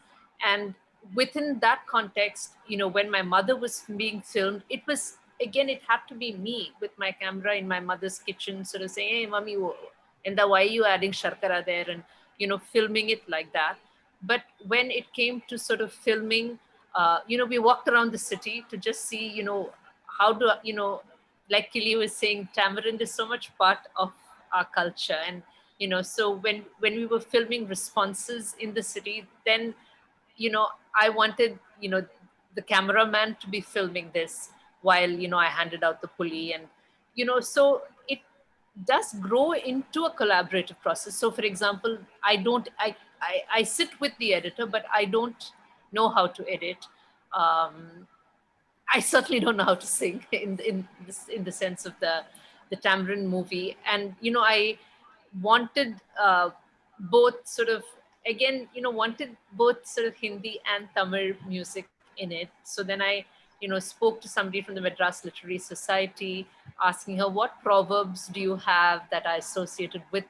And within that context, when my mother was being filmed, it was, again, it had to be me with my camera in my mother's kitchen, sort of saying, hey mommy, and why are you adding sharkara there, and filming it like that. But when it came to sort of filming, we walked around the city to just see, how do, like Kili was saying, tamarind is so much part of our culture. And so when we were filming responses in the city, then I wanted the cameraman to be filming this while I handed out the pulley. And so it does grow into a collaborative process. So for example, I sit with the editor, but I don't know how to edit. I certainly don't know how to sing in the sense of the Tamarind movie. And I wanted both sort of, again, wanted both sort of Hindi and Tamil music in it. So then I spoke to somebody from the Madras Literary Society, asking her, what proverbs do you have that are associated with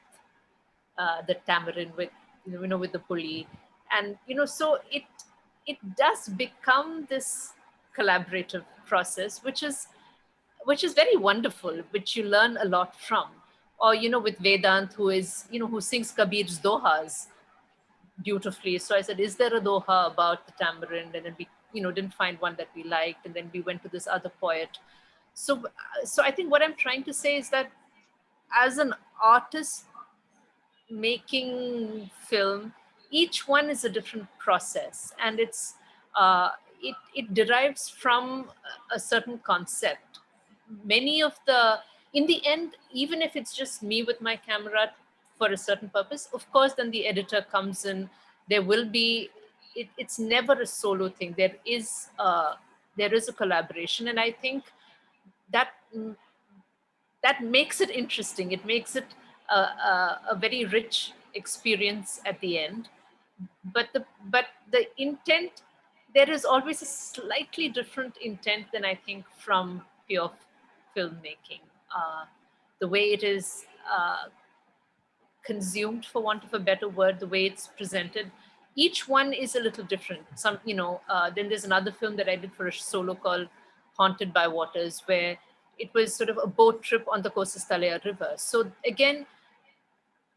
the tamarind, with with the pulley. And so it does become this collaborative process, which is which is very wonderful, which you learn a lot from. Or, with Vedant, who is, who sings Kabir's dohas beautifully. So I said, is there a doha about the tamarind? And then we, didn't find one that we liked. And then we went to this other poet. So I think what I'm trying to say is that as an artist making film, each one is a different process, and it derives from a certain concept. Many of in the end, even if it's just me with my camera for a certain purpose, of course, then the editor comes in. There will be, it's never a solo thing. There is a collaboration, and I think that that makes it interesting. It makes it a very rich experience at the end. But the intent, there is always a slightly different intent than I think from pure filmmaking. The way it is consumed, for want of a better word, the way it's presented, each one is a little different. Then there's another film that I did for a solo called Haunted by Waters, where it was sort of a boat trip on the Kosastalaya River. So again,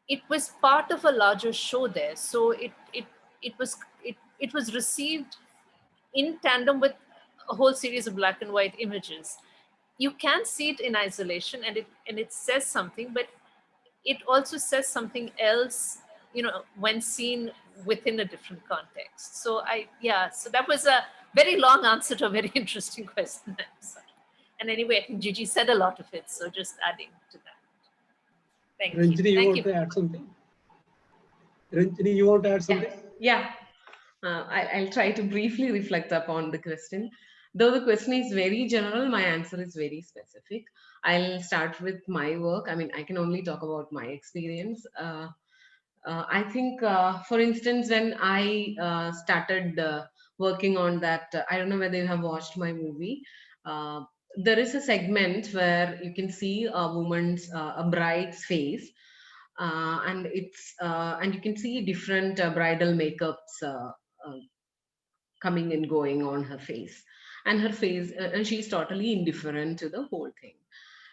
it was part of a larger show there. So it was received in tandem with a whole series of black and white images. You can see it in isolation, and it says something, but it also says something else, when seen within a different context. So so that was a very long answer to a very interesting question. I'm sorry. And anyway, I think Gigi said a lot of it, so just adding to that. Thank you. Ranjini, you Thank want you. to add something? Ranjini, you want to add something? Yeah. I'll try to briefly reflect upon the question. Though the question is very general, my answer is very specific. I'll start with my work. I mean, I can only talk about my experience. I think, for instance, when I started working on that, I don't know whether you have watched my movie. There is a segment where you can see a bride's face, and you can see different bridal makeups coming and going on her face, and she's totally indifferent to the whole thing.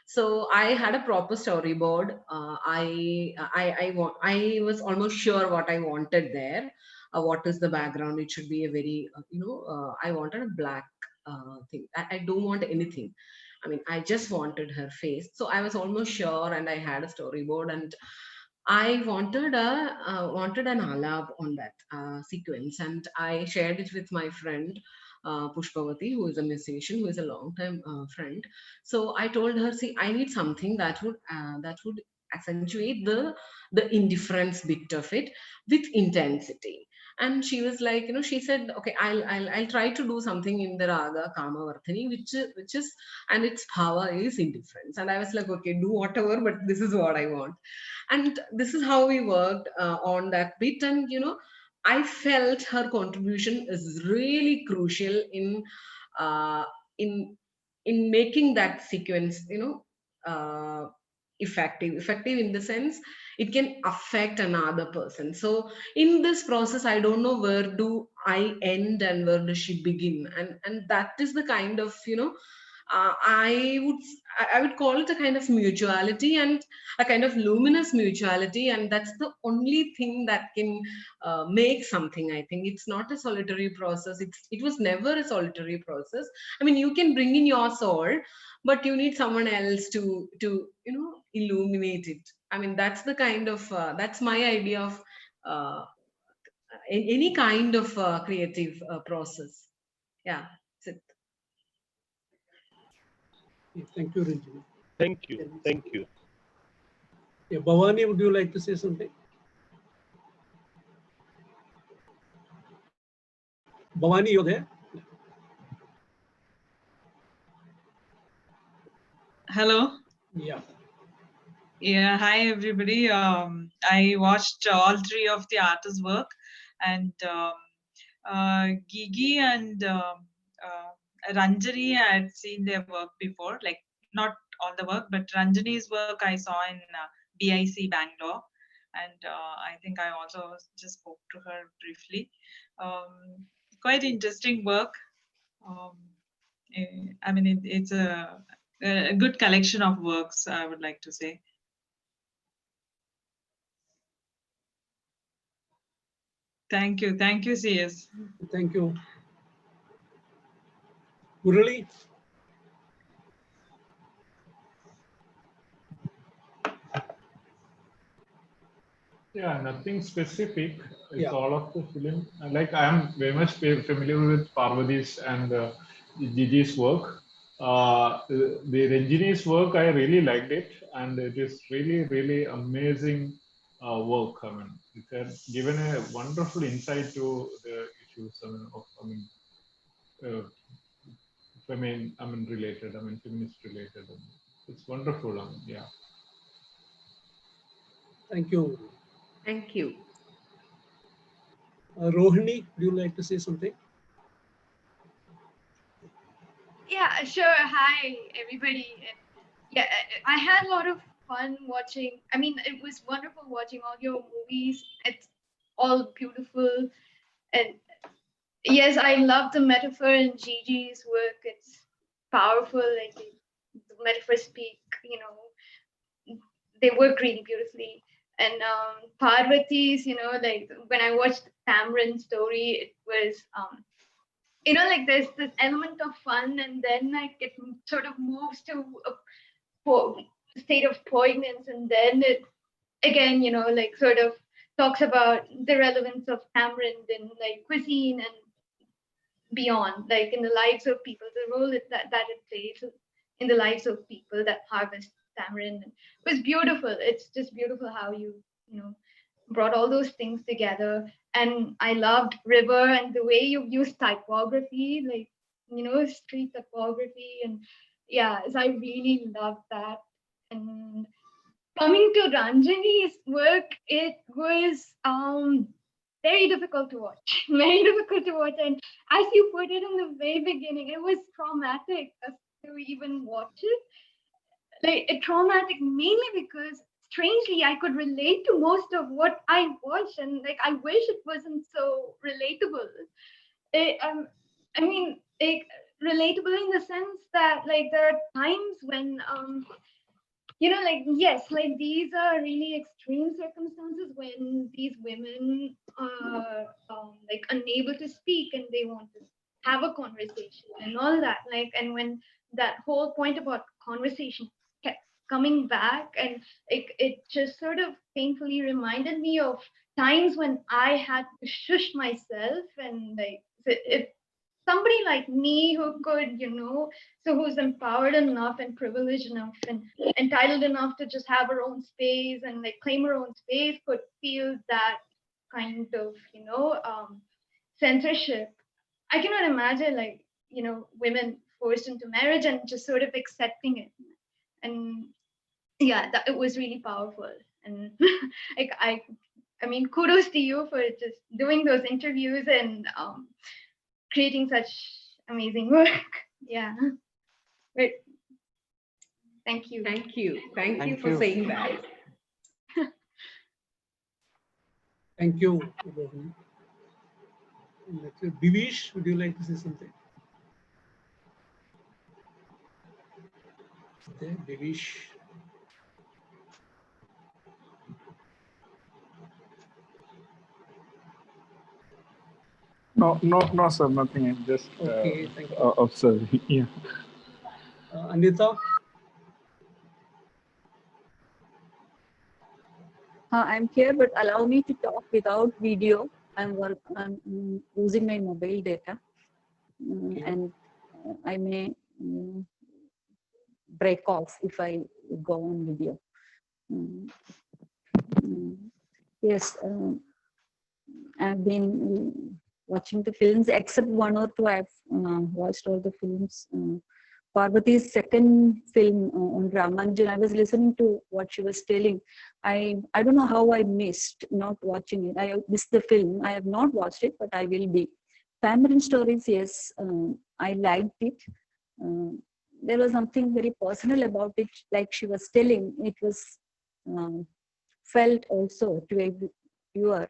So I had a proper storyboard. I was almost sure what I wanted there. What is the background? It should be a very I wanted a black thing. I don't want anything. I mean, I just wanted her face. So I was almost sure, and I had a storyboard, and I wanted an alab on that sequence, and I shared it with my friend Pushpavati, who is a musician, who is a long-time friend. So I told her, see, I need something that would accentuate the indifference bit of it with intensity. And she was like, she said, okay, I'll try to do something in the raga Kamavarthini, which is, and its power is indifference. And I was like, okay, do whatever, but this is what I want. And this is how we worked on that bit. And I felt her contribution is really crucial uh, in in making that sequence uh, effective in the sense it can affect another person. So in this process, I don't know where do I end and where does she begin, and that is the kind of I would call it a kind of mutuality, and a kind of luminous mutuality, and that's the only thing that can make something. I think it's not a solitary process. It was never a solitary process. I mean, you can bring in your soul, but you need someone else to illuminate it. I mean, that's the kind of that's my idea of uh, any kind of creative process. Yeah, that's it. Yeah, thank you, Ranjini. Thank you. Thank you. Yeah, Bhavani, would you like to say something? Bhavani, you're there? Hello. Yeah. Yeah. Hi, everybody. I watched all three of the artists' work, and Gigi and Ranjini, I had seen their work before, like not all the work, but Ranjini's work I saw in BIC Bangalore, and I think I also just spoke to her briefly. Quite interesting work. I mean, it's a a good collection of works, I would like to say. Thank you, CS. Thank you. Murali? Yeah, nothing specific. It's Yeah. all of the film. Like I am very much familiar with Parvathi's and Gigi's work. The Ranjini's work, I really liked it, and it is really amazing work. I mean, it has given a wonderful insight to the issues. Related. Feminist related. It's wonderful. Yeah. Thank you. Thank you. Rohini, would you like to say something? Yeah, sure. Hi, everybody. And yeah, I had a lot of fun watching. I mean, it was wonderful watching all your movies. It's all beautiful. And yes, I love the metaphor in Gigi's work. It's powerful. Like the metaphors speak, they work really beautifully. And Parvati's, like when I watched the Tamran story, it was like there's this element of fun, and then like it sort of moves to a state of poignance, and then it again, like sort of talks about the relevance of tamarind in like cuisine and beyond, like in the lives of people, the role that it plays in the lives of people that harvest tamarind. And it was beautiful. It's just beautiful how you brought all those things together. And I loved River and the way you used typography, like, street typography. And yeah, so I really loved that. And coming to Ranjini's work, it was very difficult to watch, very difficult to watch. And as you put it in the very beginning, it was traumatic to even watch it. Like traumatic mainly because strangely I could relate to most of what I watched, and like I wish it wasn't so relatable. I mean, like relatable in the sense that like there are times when like yes, like these are really extreme circumstances when these women are like unable to speak and they want to have a conversation and all that. Like, and when that whole point about conversation kept coming back, and it just sort of painfully reminded me of times when I had to shush myself, and like if somebody like me who could, so who's empowered enough and privileged enough and entitled enough to just have her own space and like claim her own space could feel that kind of, censorship. I cannot imagine like, women forced into marriage and just sort of accepting it. And yeah, it was really powerful. And like, I mean, kudos to you for just doing those interviews and, creating such amazing work. Yeah. But thank you. Thank you. Thank you for you. saying that. Thank you, Rohini. Divish, would you like to say something? Okay, Divish. No, sir, nothing. I'm just Okay, thank you. observing. Yeah. Anita? I'm here, but allow me to talk without video. I'm using my mobile data, Okay. and I may break off if I go on video. Yes, I've been watching the films, except one or two. I've watched all the films. Parvathi's second film on Ramanujan, I was listening to what she was telling. I don't know how I missed not watching it. I missed the film. I have not watched it, but I will be. Tamarind Stories, yes, I liked it. There was something very personal about it, like she was telling. It was felt also to a viewer.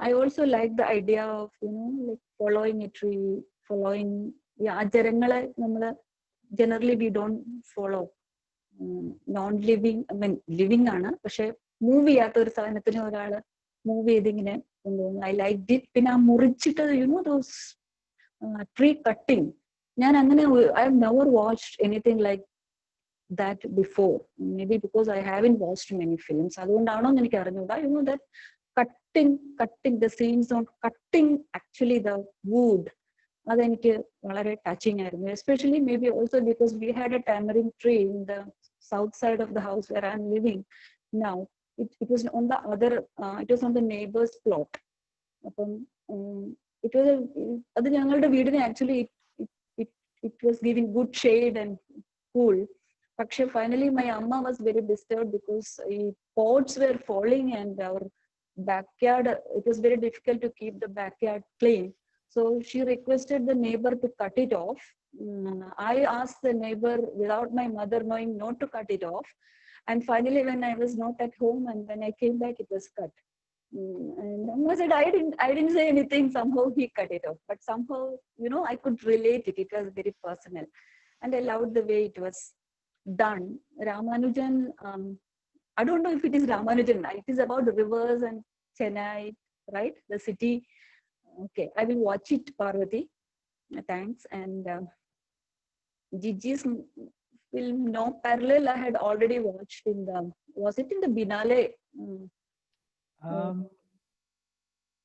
I also like the idea of like following a tree, following അചരങ്ങളെ നമ്മൾ generally we don't follow non-living, I mean living ആണ്, പക്ഷെ move ചെയ്യാത്ത ഒരു സാധനത്തിന് ഒരാള് move ചെയ്തിങ്ങനെ കൊണ്ടുപോകുന്നു. I liked it. പിന്നെ ആ മുറിച്ചിട്ട് those tree cutting, ഞാൻ അങ്ങനെ I have never watched anything like that before. Maybe because I haven't watched many films. അതുകൊണ്ടാണോ എന്ന് എനിക്ക് അറിഞ്ഞൂടാ. That cutting the scenes on cutting actually the wood, അതെനിക്ക് വളരെ ടച്ചിങ് ആയിരുന്നു. Especially maybe also because we had a tamarind tree in the south side of the house where I am living now. It was on the other, it was on the neighbor's plot. അപ്പം it was അത് ഞങ്ങളുടെ വീടിന് actually it was giving good shade and cool. പക്ഷെ finally my amma was very disturbed because pots were falling and our backyard, it was very difficult to keep the backyard clean. So she requested the neighbor to cut it off. I asked the neighbor without my mother knowing not to cut it off. And finally, when I was not at home and when I came back, it was cut. And Amma said, I didn't say anything. Somehow he cut it off. But somehow, I could relate it. It was very personal. And I loved the way it was done. Ramanujan, I don't know if it is Ramanujan. It is about rivers and Chennai, right? The city. Okay, I will watch it, Parvathi. Thanks. And Gigi's film No Parallel, I had already watched in the, was it in the Binale?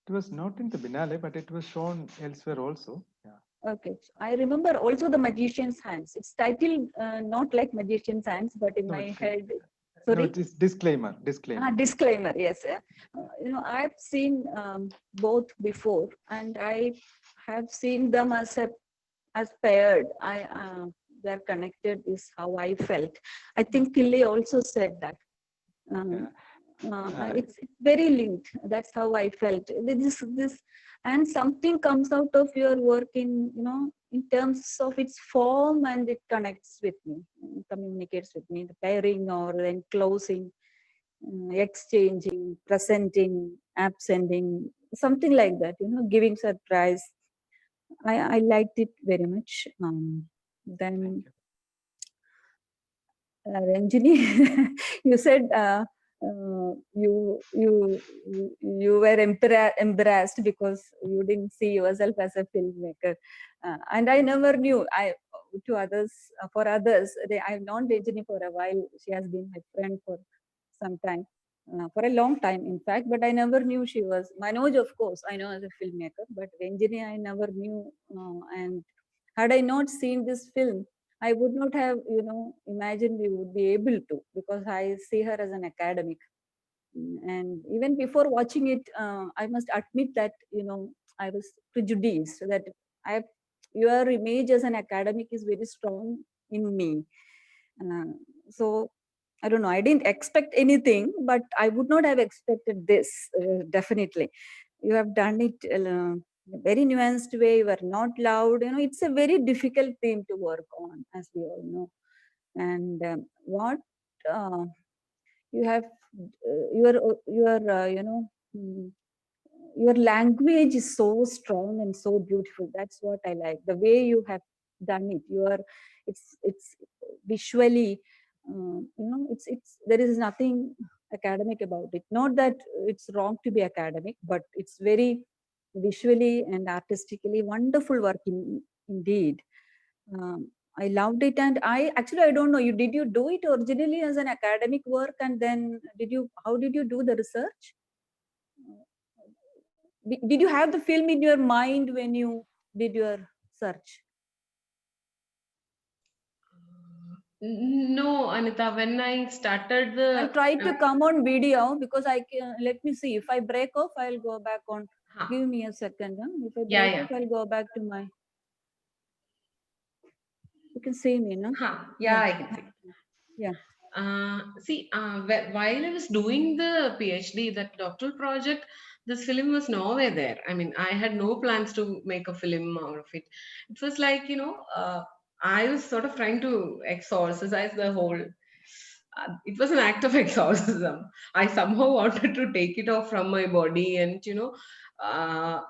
It was not in the Binale, but it was shown elsewhere also. Yeah. Okay, I remember also The Magician's Hands. It's titled not like Magician's Hands, but in my head. Sorry? No, it is disclaimer. Disclaimer, yes. I've seen both before, and I have seen them as paired. They're connected is how I felt. I think Killy also said that. It's very linked. That's how I felt. This and something comes out of your work in terms of its form, and it connects with me, communicates with me. The pairing or then closing, exchanging, presenting, absenting, something like that. Giving surprise. I liked it very much. Then Ranjini, you said you were embarrassed because you didn't see yourself as a filmmaker, and I never knew. For others, I have known Ranjini for a while. She has been my friend for some time, for a long time, in fact. But I never knew she was Manoj. Of course, I know as a filmmaker, but Ranjini I never knew. And had I not seen this film, I would not have, imagined we would be able to, because I see her as an academic. And even before watching it, I must admit that, I was prejudiced that your image as an academic is very strong in me. So, I don't know, I didn't expect anything, but I would not have expected this, definitely. You have done it in a very nuanced way. You are not loud. It's a very difficult theme to work on, as we all know. And what you have, your language is so strong and so beautiful. That's what I like. The way you have done it. It's visually, there is nothing academic about it. Not that it's wrong to be academic, but it's very visually and artistically wonderful work indeed. I loved it, and I don't know. Did you do it originally as an academic work, and then how did you do the research? Did you have the film in your mind when you did your search? No, Anita, when I started I'll try to come on video, because I can, let me see. If I break off, I'll go back on. Give me a second. If I break off, I'll go back to my. You can see me, no? Yeah, I can see. Yeah. See, while I was doing the PhD, that doctoral project, this film was nowhere there. I mean, I had no plans to make a film out of it. It was like, I was sort of trying to exorcise the whole. It was an act of exorcism. I somehow wanted to take it off from my body, and I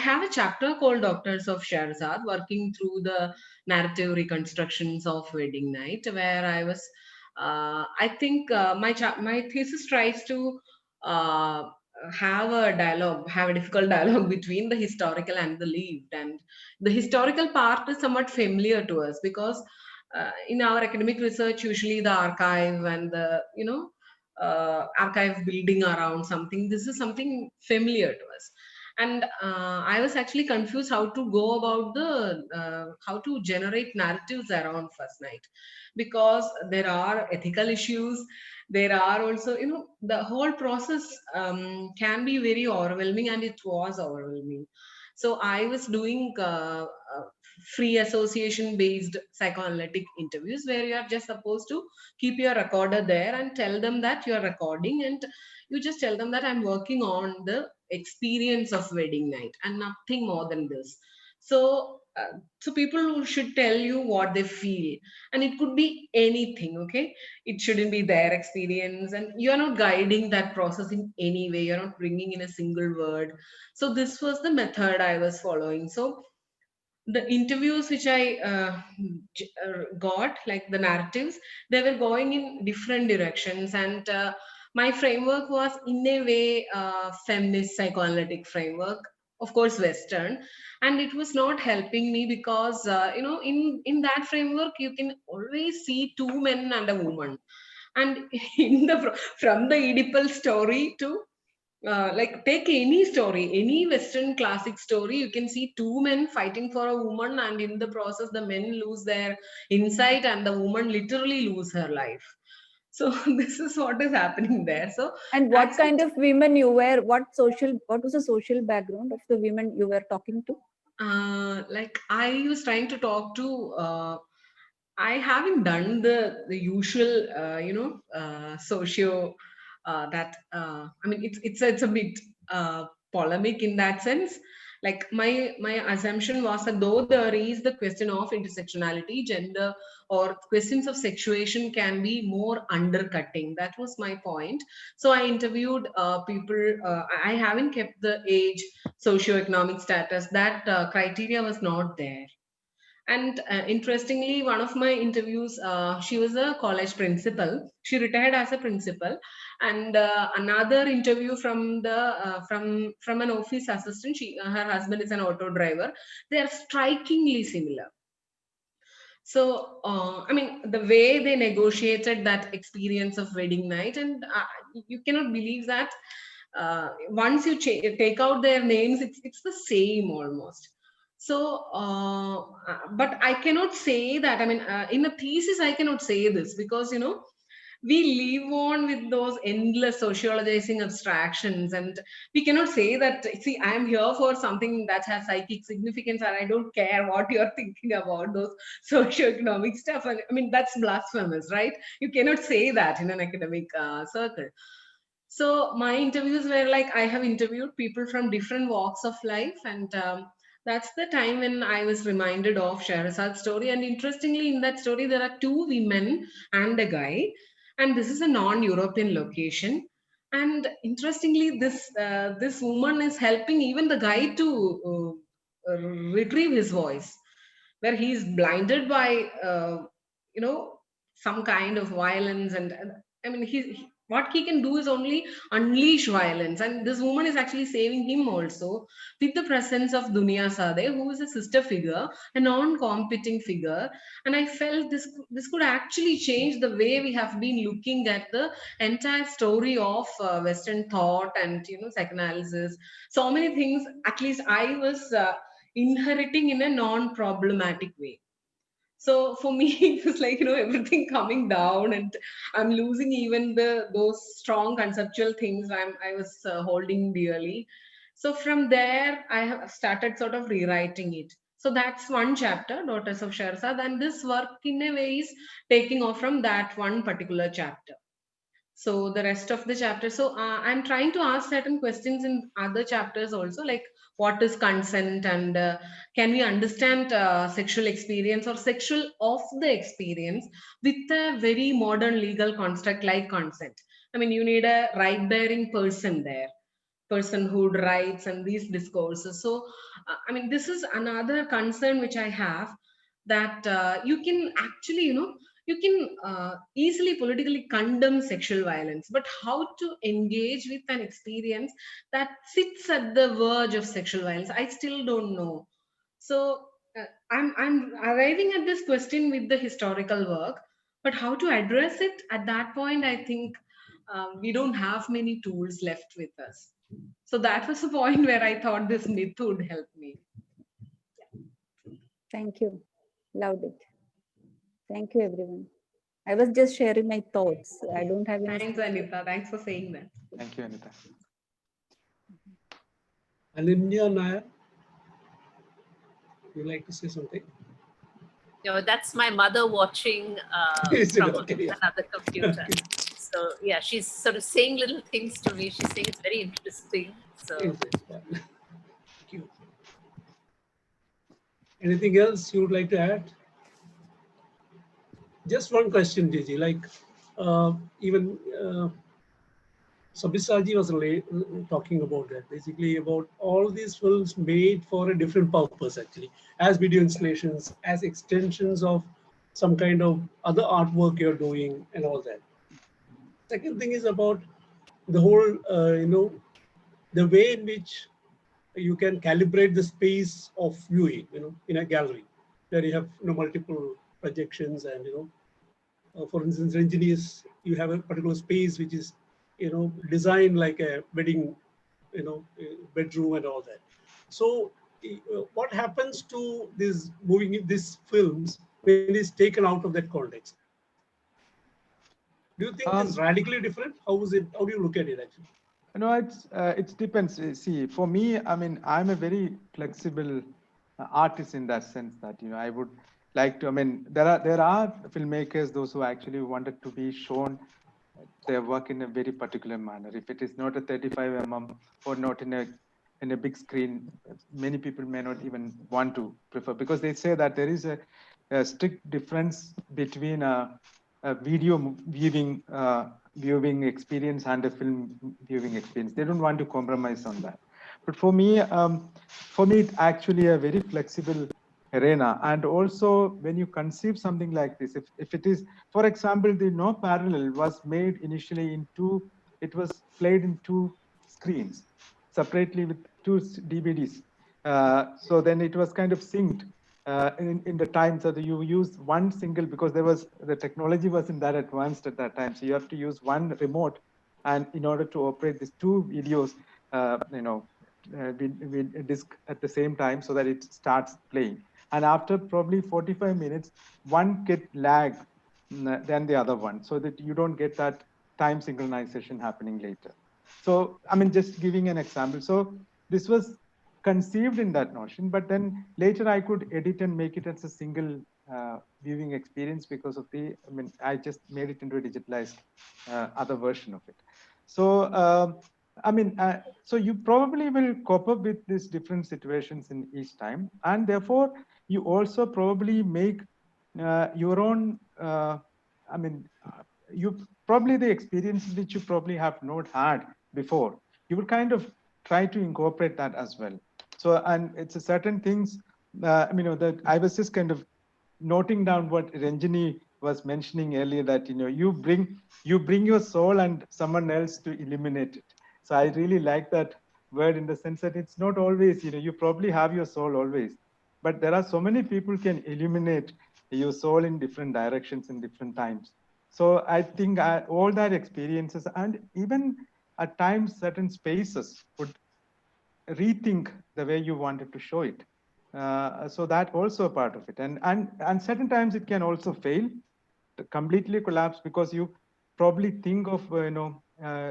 have a chapter called Doctors of Shahrazad, working through the narrative reconstructions of Wedding Night, where I was, I think my thesis tries to have a difficult dialogue between the historical and the lived. And the historical part is somewhat familiar to us because in our academic research, usually the archive and the, archive building around something, this is something familiar to us. And I was actually confused how to go about how to generate narratives around First Night, because there are ethical issues. There are also, the whole process can be very overwhelming, and it was overwhelming. So I was doing free association based psychoanalytic interviews, where you are just supposed to keep your recorder there and tell them that you are recording, and you just tell them that I'm working on the experience of Wedding Night and nothing more than this. So people should tell you what they feel, and it could be anything. Okay, it shouldn't be their experience, and you are not guiding that process in any way. You're not bringing in a single word. So this was the method I was following. So the interviews which I got, like the narratives, they were going in different directions, and my framework was in a way feminist psychoanalytic framework, of course Western, and it was not helping me because in that framework you can always see two men and a woman, and from the Oedipal story to like take any story, any Western classic story, you can see two men fighting for a woman, and in the process, the men lose their insight and the woman literally lose her life. So this is what is happening there. So, and what kind of women you were? What was the social background of the women you were talking to? Like I was trying to talk to. I haven't done the usual, socio. I mean, it's a bit polemic in that sense. Like my assumption was that though there is the question of intersectionality, gender, or questions of sexuation can be more undercutting. That was my point. So I interviewed people. I haven't kept the age, socioeconomic status. That criteria was not there. And interestingly, one of my interviews, she was a college principal. She retired as a principal. And another interview from the from an office assistant. Her husband is an auto driver. They are strikingly similar. So I mean, the way they negotiated that experience of Wedding Night, and you cannot believe that once you take out their names, it's the same almost. So, but I cannot say that. I mean, in a thesis, I cannot say this because, we live on with those endless socializing abstractions, and we cannot say that, see, I am here for something that has psychic significance, and I don't care what you're thinking about those socioeconomic stuff. I mean, that's blasphemous, right? You cannot say that in an academic circle. So my interviews were like, I have interviewed people from different walks of life, and that's the time when I was reminded of Shahrazad's story. And interestingly, in that story, there are two women and a guy, and this is a non-European location. And interestingly, this woman is helping even the guy to retrieve his voice, where he is blinded by some kind of violence, and I mean, what he can do is only unleash violence, and this woman is actually saving him also with the presence of Dunya Sadeh, who is a sister figure, a non-competing figure. And I felt this could actually change the way we have been looking at the entire story of Western thought and psychoanalysis. So many things, at least I was inheriting in a non-problematic way. So for me, it was like, everything coming down, and I'm losing even those strong conceptual things I was holding dearly. So from there, I have started sort of rewriting it. So that's one chapter, Daughters of Shahrazad, and this work in a way is taking off from that one particular chapter. So the rest of the chapter, so I'm trying to ask certain questions in other chapters also, like what is consent, and can we understand sexual experience or sexual of the experience with a very modern legal construct like consent. I mean, you need a right bearing person there. personhood rights and these discourses. So I mean, this is another concern which I have, that you can actually, you can easily politically condemn sexual violence, but how to engage with an experience that sits at the verge of sexual violence, I still don't know. So I'm arriving at this question with the historical work, but how to address it at that point, I think we don't have many tools left with us. So that was the point where I thought this myth would help me. Thank you. Loved it. Thank you, everyone. I was just sharing my thoughts. I don't have any. Thanks, Anita. Thanks for saying that. Thank you, Anita. Alinnya Nayar, would you like to say something? That's my mother watching from another computer. So yeah, she's sort of saying little things to me. She's saying it's very interesting. So. Thank you. Anything else you would like to add? Just one question, Gigi. Like even Sabyasachi was talking about that, basically about all these films made for a different purpose, actually, as video installations, as extensions of some kind of other artwork you're doing and all that. Second thing is about the whole, the way in which you can calibrate the space of viewing, in a gallery where you have multiple projections and for instance, Ranjini is, you have a particular space which is designed like a wedding, bedroom and all that. So what happens to this moving these films when it's taken out of that context? Do you think it's radically different? How is it? How do you look at it actually? No, it depends. See, for me, I mean, I'm a very flexible artist in that sense that I would like to. I mean, there are filmmakers, those who actually wanted to be shown their work in a very particular manner. If it is not a 35 mm or not in a big screen, many people may not even want to prefer, because they say that there is a strict difference between a video viewing experience and a film viewing experience. They don't want to compromise on that. But for me, it's actually a very flexible arena. And also, when you conceive something like this, if it is, for example, the No Parallel was made initially in it was played in 2 screens separately with 2 DVDs. So then it was kind of synced in the time, so that you use one single, because the technology wasn't that advanced at that time. So you have to use one remote, and in order to operate these 2 videos, with a disc at the same time, so that it starts playing. And after probably 45 minutes, one get lag than the other one, so that you don't get that time synchronization happening later. So, I mean, just giving an example. So this was conceived in that notion, but then later I could edit and make it as a single viewing experience because of I just made it into a digitalized other version of it. So, so you probably will cope up with these different situations in each time. And therefore, you also probably make your own, you probably the experiences which you probably have not had before, you will kind of try to incorporate that as well. So, and it's a certain things, that I was just kind of noting down what Ranjini was mentioning earlier, that, you bring your soul and someone else to illuminate it. So I really like that word, in the sense that it's not always, you probably have your soul always, but there are so many people can illuminate your soul in different directions in different times. So I think all that experiences, and even at times certain spaces, would rethink the way you wanted to show it. So that also a part of it. And certain times it can also fail, completely collapse, because you probably think of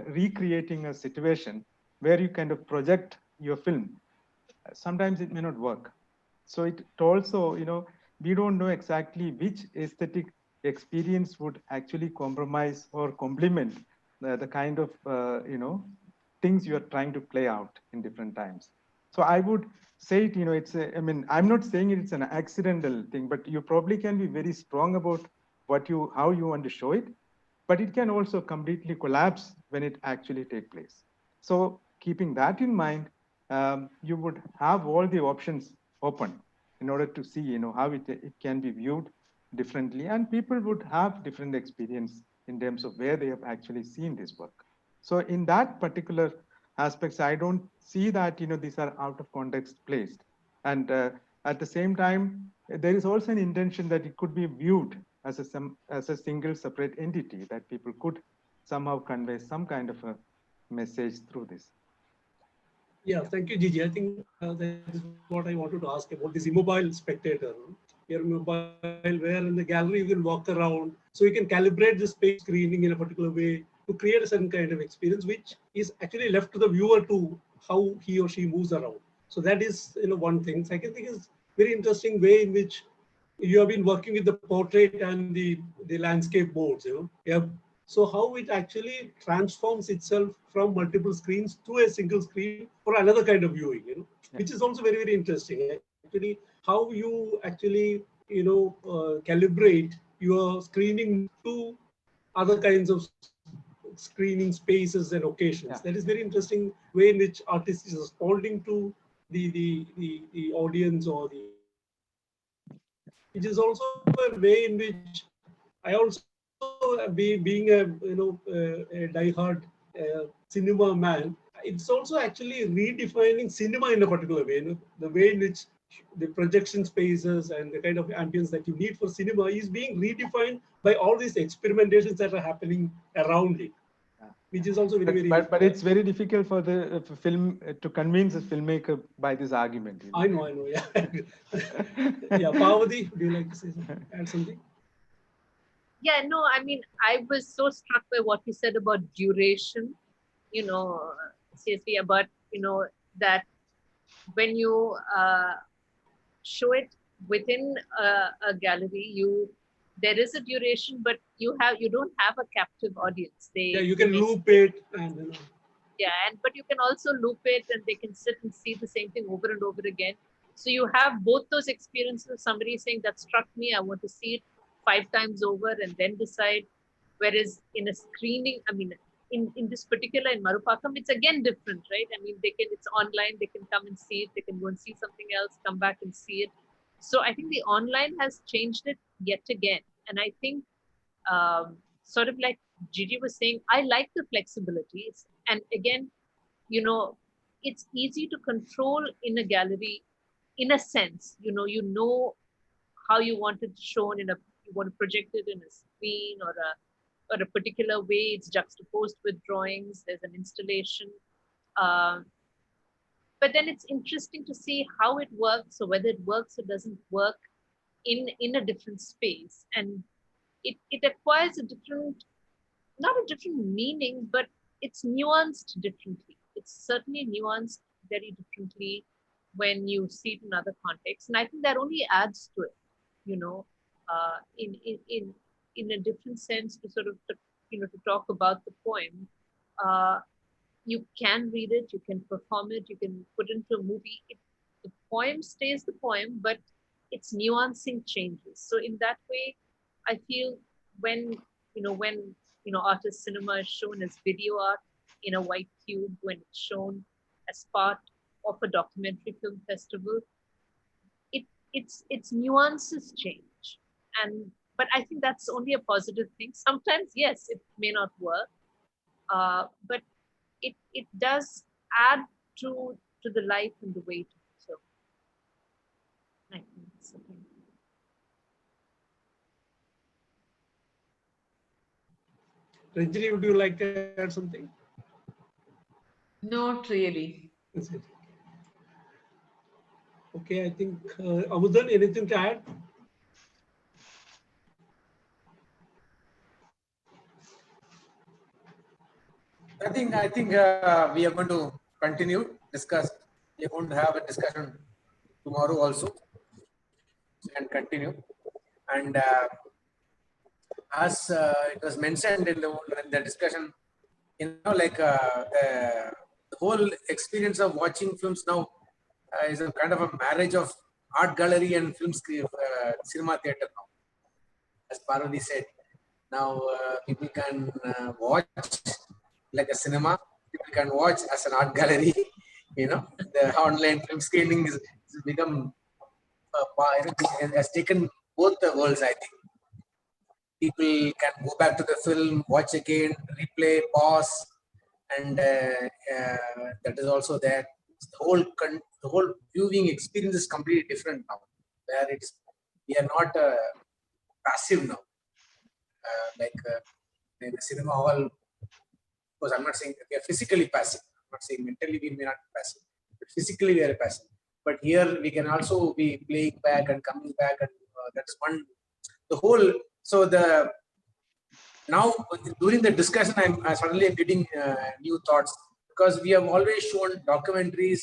recreating a situation where you kind of project your film. Sometimes it may not work. So it also, we don't know exactly which aesthetic experience would actually compromise or complement the kind of things you are trying to play out in different times. So I would say it, it's I'm not saying it's an accidental thing, but you probably can be very strong about how you want to show it, but it can also completely collapse when it actually takes place. So keeping that in mind, you would have all the options open in order to see, how it can be viewed differently, and people would have different experience in terms of where they have actually seen this work. So in that particular aspects, I don't see that, these are out of context placed. And at the same time, there is also an intention that it could be viewed as a single separate entity, that people could somehow convey some kind of a message through this. Yeah, thank you, Gigi. I think that is what I wanted to ask about this immobile spectator. You're mobile, where in the gallery you can walk around, so you can calibrate the space screening in a particular way to create a certain kind of experience, which is actually left to the viewer to how he or she moves around. So that is, one thing. Second thing is very interesting way in which you have been working with the portrait and the landscape boards. You have, so how it actually transforms itself from multiple screens to a single screen for another kind of viewing, which is also very, very interesting. Actually, how you actually, calibrate your screening to other kinds of screening spaces and occasions. Yeah. That is very interesting way in which artist is responding to the audience or the, which is also a way in which I also being a diehard cinema man, it's also actually redefining cinema in a particular way. The way in which the projection spaces and the kind of ambience that you need for cinema is being redefined by all these experimentations that are happening around it, which is also very, very. But it's very difficult for the film to convince a filmmaker by this argument. I know, yeah. Yeah, Parvathi, would you like to say something? Add something? Yeah, no, I mean, I was so struck by what you said about duration, CSV, about, that when you show it within a gallery, there is a duration, but you don't have a captive audience. You can loop it and but you can also loop it, and they can sit and see the same thing over and over again. So you have both those experiences. Somebody saying that struck me, I want to see it 5 times over and then decide. Whereas in a screening, I mean, in this particular, in Marupakkam, it's again different, right? I mean, it's online, they can come and see it, they can go and see something else, come back and see it. So I think the online has changed it yet again. And I think sort of like Gigi was saying, I like the flexibilities. And again, it's easy to control in a gallery in a sense, you know how you want it shown you want to project it in a screen or a particular way. It's juxtaposed with drawings. There's an installation. But then it's interesting to see how it works, or whether it works or doesn't work in a different space. And it acquires not a different meaning, but it's nuanced differently. It's certainly nuanced very differently when you see it in other contexts. And I think that only adds to it, in a different sense, to sort of, to talk about the poem. You can read it, you can perform it, you can put it into a movie. The poem stays the poem, but its nuancing changes. So in that way, I feel when artist cinema is shown as video art in a white cube, when it's shown as part of a documentary film festival, its nuances change. But I think that's only a positive thing. Sometimes, yes, it may not work, but it does add to the life and the weight. So I think it's something. Ranjini, would you like to add something? Not really. That's it. Okay, I think Amudan, anything to add? I think we are going to continue discuss. We are going to have a discussion tomorrow also, and continue. And as it was mentioned in the discussion, the whole experience of watching films now is a kind of a marriage of art gallery and film screen, cinema theater now. As Parvathi said, now people can watch like a cinema. People you can watch as an art gallery. The online film screening has become, has taken both the worlds, I think. People can go back to the film, watch again, replay, pause, and that is also there. The whole viewing experience is completely different now, where we are not passive now. In the cinema hall, because I'm not saying we are physically passive. I'm not saying mentally we may not be passive, but physically we are passive. But here we can also be playing back and coming back, and that's one. The whole. So now during the discussion, I'm suddenly getting new thoughts, because we have always shown documentaries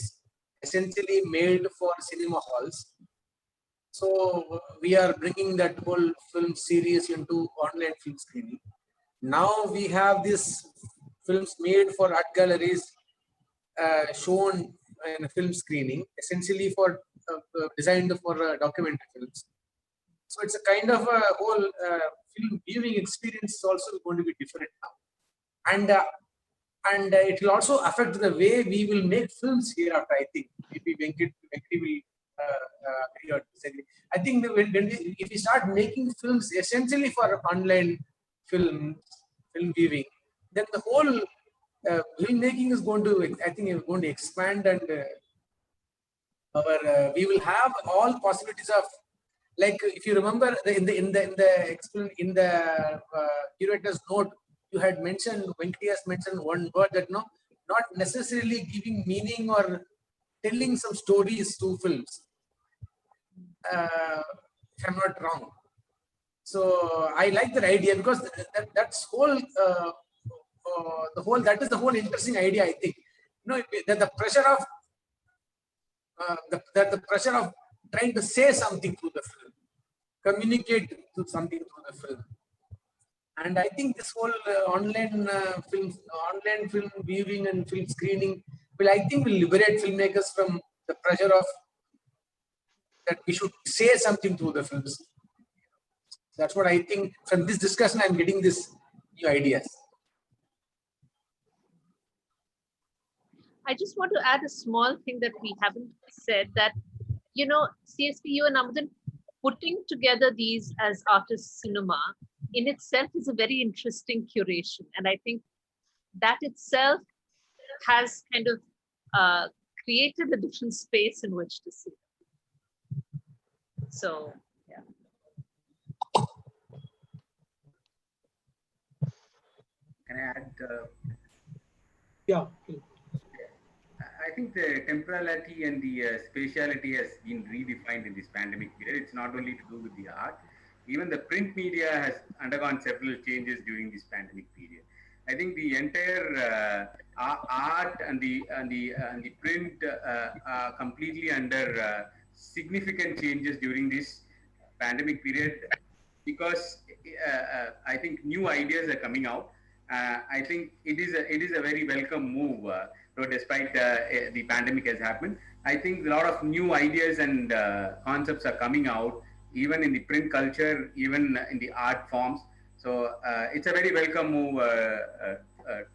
essentially made for cinema halls. So we are bringing that whole film series into online film screening. Now we have these films made for art galleries, shown in a film screening, essentially for designed for documentary films. So it's a kind of a whole film viewing experience is also going to be different now, and it will also affect the way we will make films hereafter. I think maybe Venkit will agree or disagree. I think that if we start making films essentially for online film viewing, then the whole filmmaking is going to, I think, is going to expand, and we will have all possibilities of, like, if you remember in the curator's note, you had mentioned, Venkati has mentioned one word, that not necessarily giving meaning or telling some stories to films, if I'm not wrong. So I like that idea, because that's whole that is the whole interesting idea, I think. That the pressure of the pressure of trying to say something through the film, communicate something through the film. And I think this whole online film viewing and film screening will liberate filmmakers from the pressure of that we should say something through the films. That's what I think. From this discussion, I'm getting this new ideas. I just want to add a small thing that we haven't said, that, CSPU and Amudan putting together these as artist cinema in itself is a very interesting curation. And I think that itself has kind of created a different space in which to see. So, yeah. Can I add? Yeah. I think the temporality and the spatiality has been redefined in this pandemic period. It's not only to do with the art, even the print media has undergone several changes during this pandemic period. I think the entire art and the print are completely under significant changes during this pandemic period, because I think new ideas are coming out. I think it is a very welcome move. Despite the pandemic has happened, I think a lot of new ideas and concepts are coming out, even in the print culture, even in the art forms. So it's a very welcome move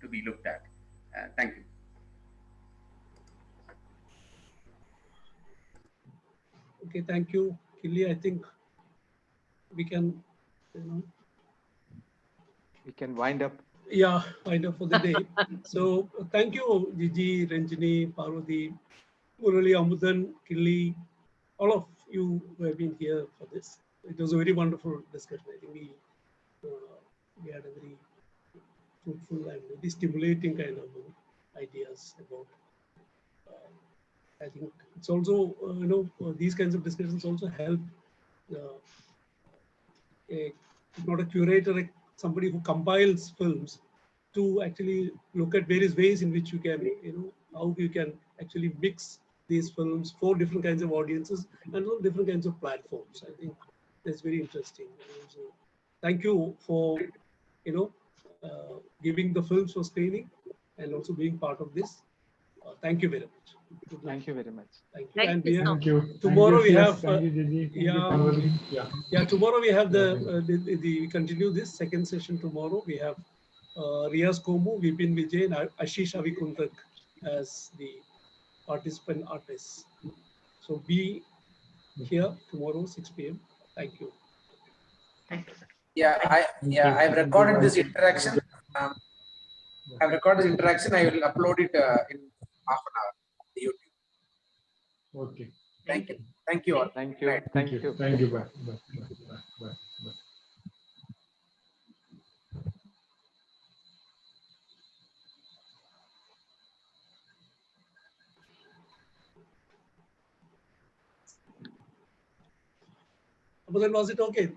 to be looked at. Thank you. Okay, thank you, Kili. I think we can, we can wind up. Yeah, wind up for the day. So thank you, Gigi, Ranjini, Parvathi, Murali, Amudan, Kili, all of you who have been here for this. It was a very wonderful discussion. I think we had a very fruitful and very stimulating kind of ideas about. I think it's also, these kinds of discussions also help not a curator, somebody who compiles films, to actually look at various ways in which you can, how you can actually mix these films for different kinds of audiences and on different kinds of platforms. I think that's very interesting. So thank you for, giving the films for screening and also being part of this. Thank you very much. Thank you very much. Thank you. Thank And you. Thank you. Tomorrow we have. Thank you, Gigi. Thank you, Parvathi. Yeah. Tomorrow we have we continue this second session tomorrow. We have Riaz Komu, Vipin Vijay, and Ashish Avikundak as the participant artists. So be here tomorrow 6 p.m. Thank you. Thank you. I've recorded this interaction. I've recorded this interaction. I will upload it in half an hour on the YouTube. Okay. Thank you. Thank you all. Thank you. Thank you. Thank you. Bye. Bye. Bye. Bye. Bye. Bye. But then was it okay?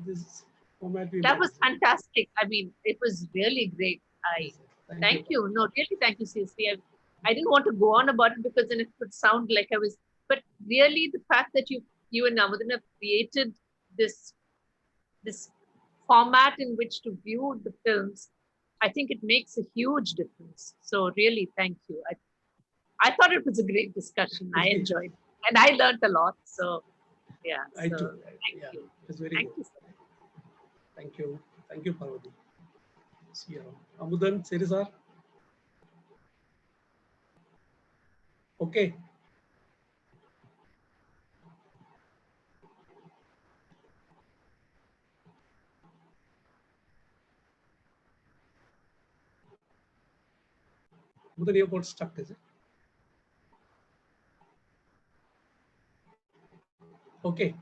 This format That was fantastic. I mean, it was really great. Thank you. No, really, thank you, CSV. I didn't want to go on about it because then it would sound like I was, but really the fact that you and Namudan have created this format in which to view the films, I think it makes a huge difference. So really, thank you. I thought it was a great discussion. I enjoyed it. And I learned a lot. So yeah. I so too. Thank Yeah, you. it's very Thank good. you, sir. Thank you. Thank you, Parvati. See you around. Amudan, Serizar. Okay. Amudan, you got stuck, is it? Okay.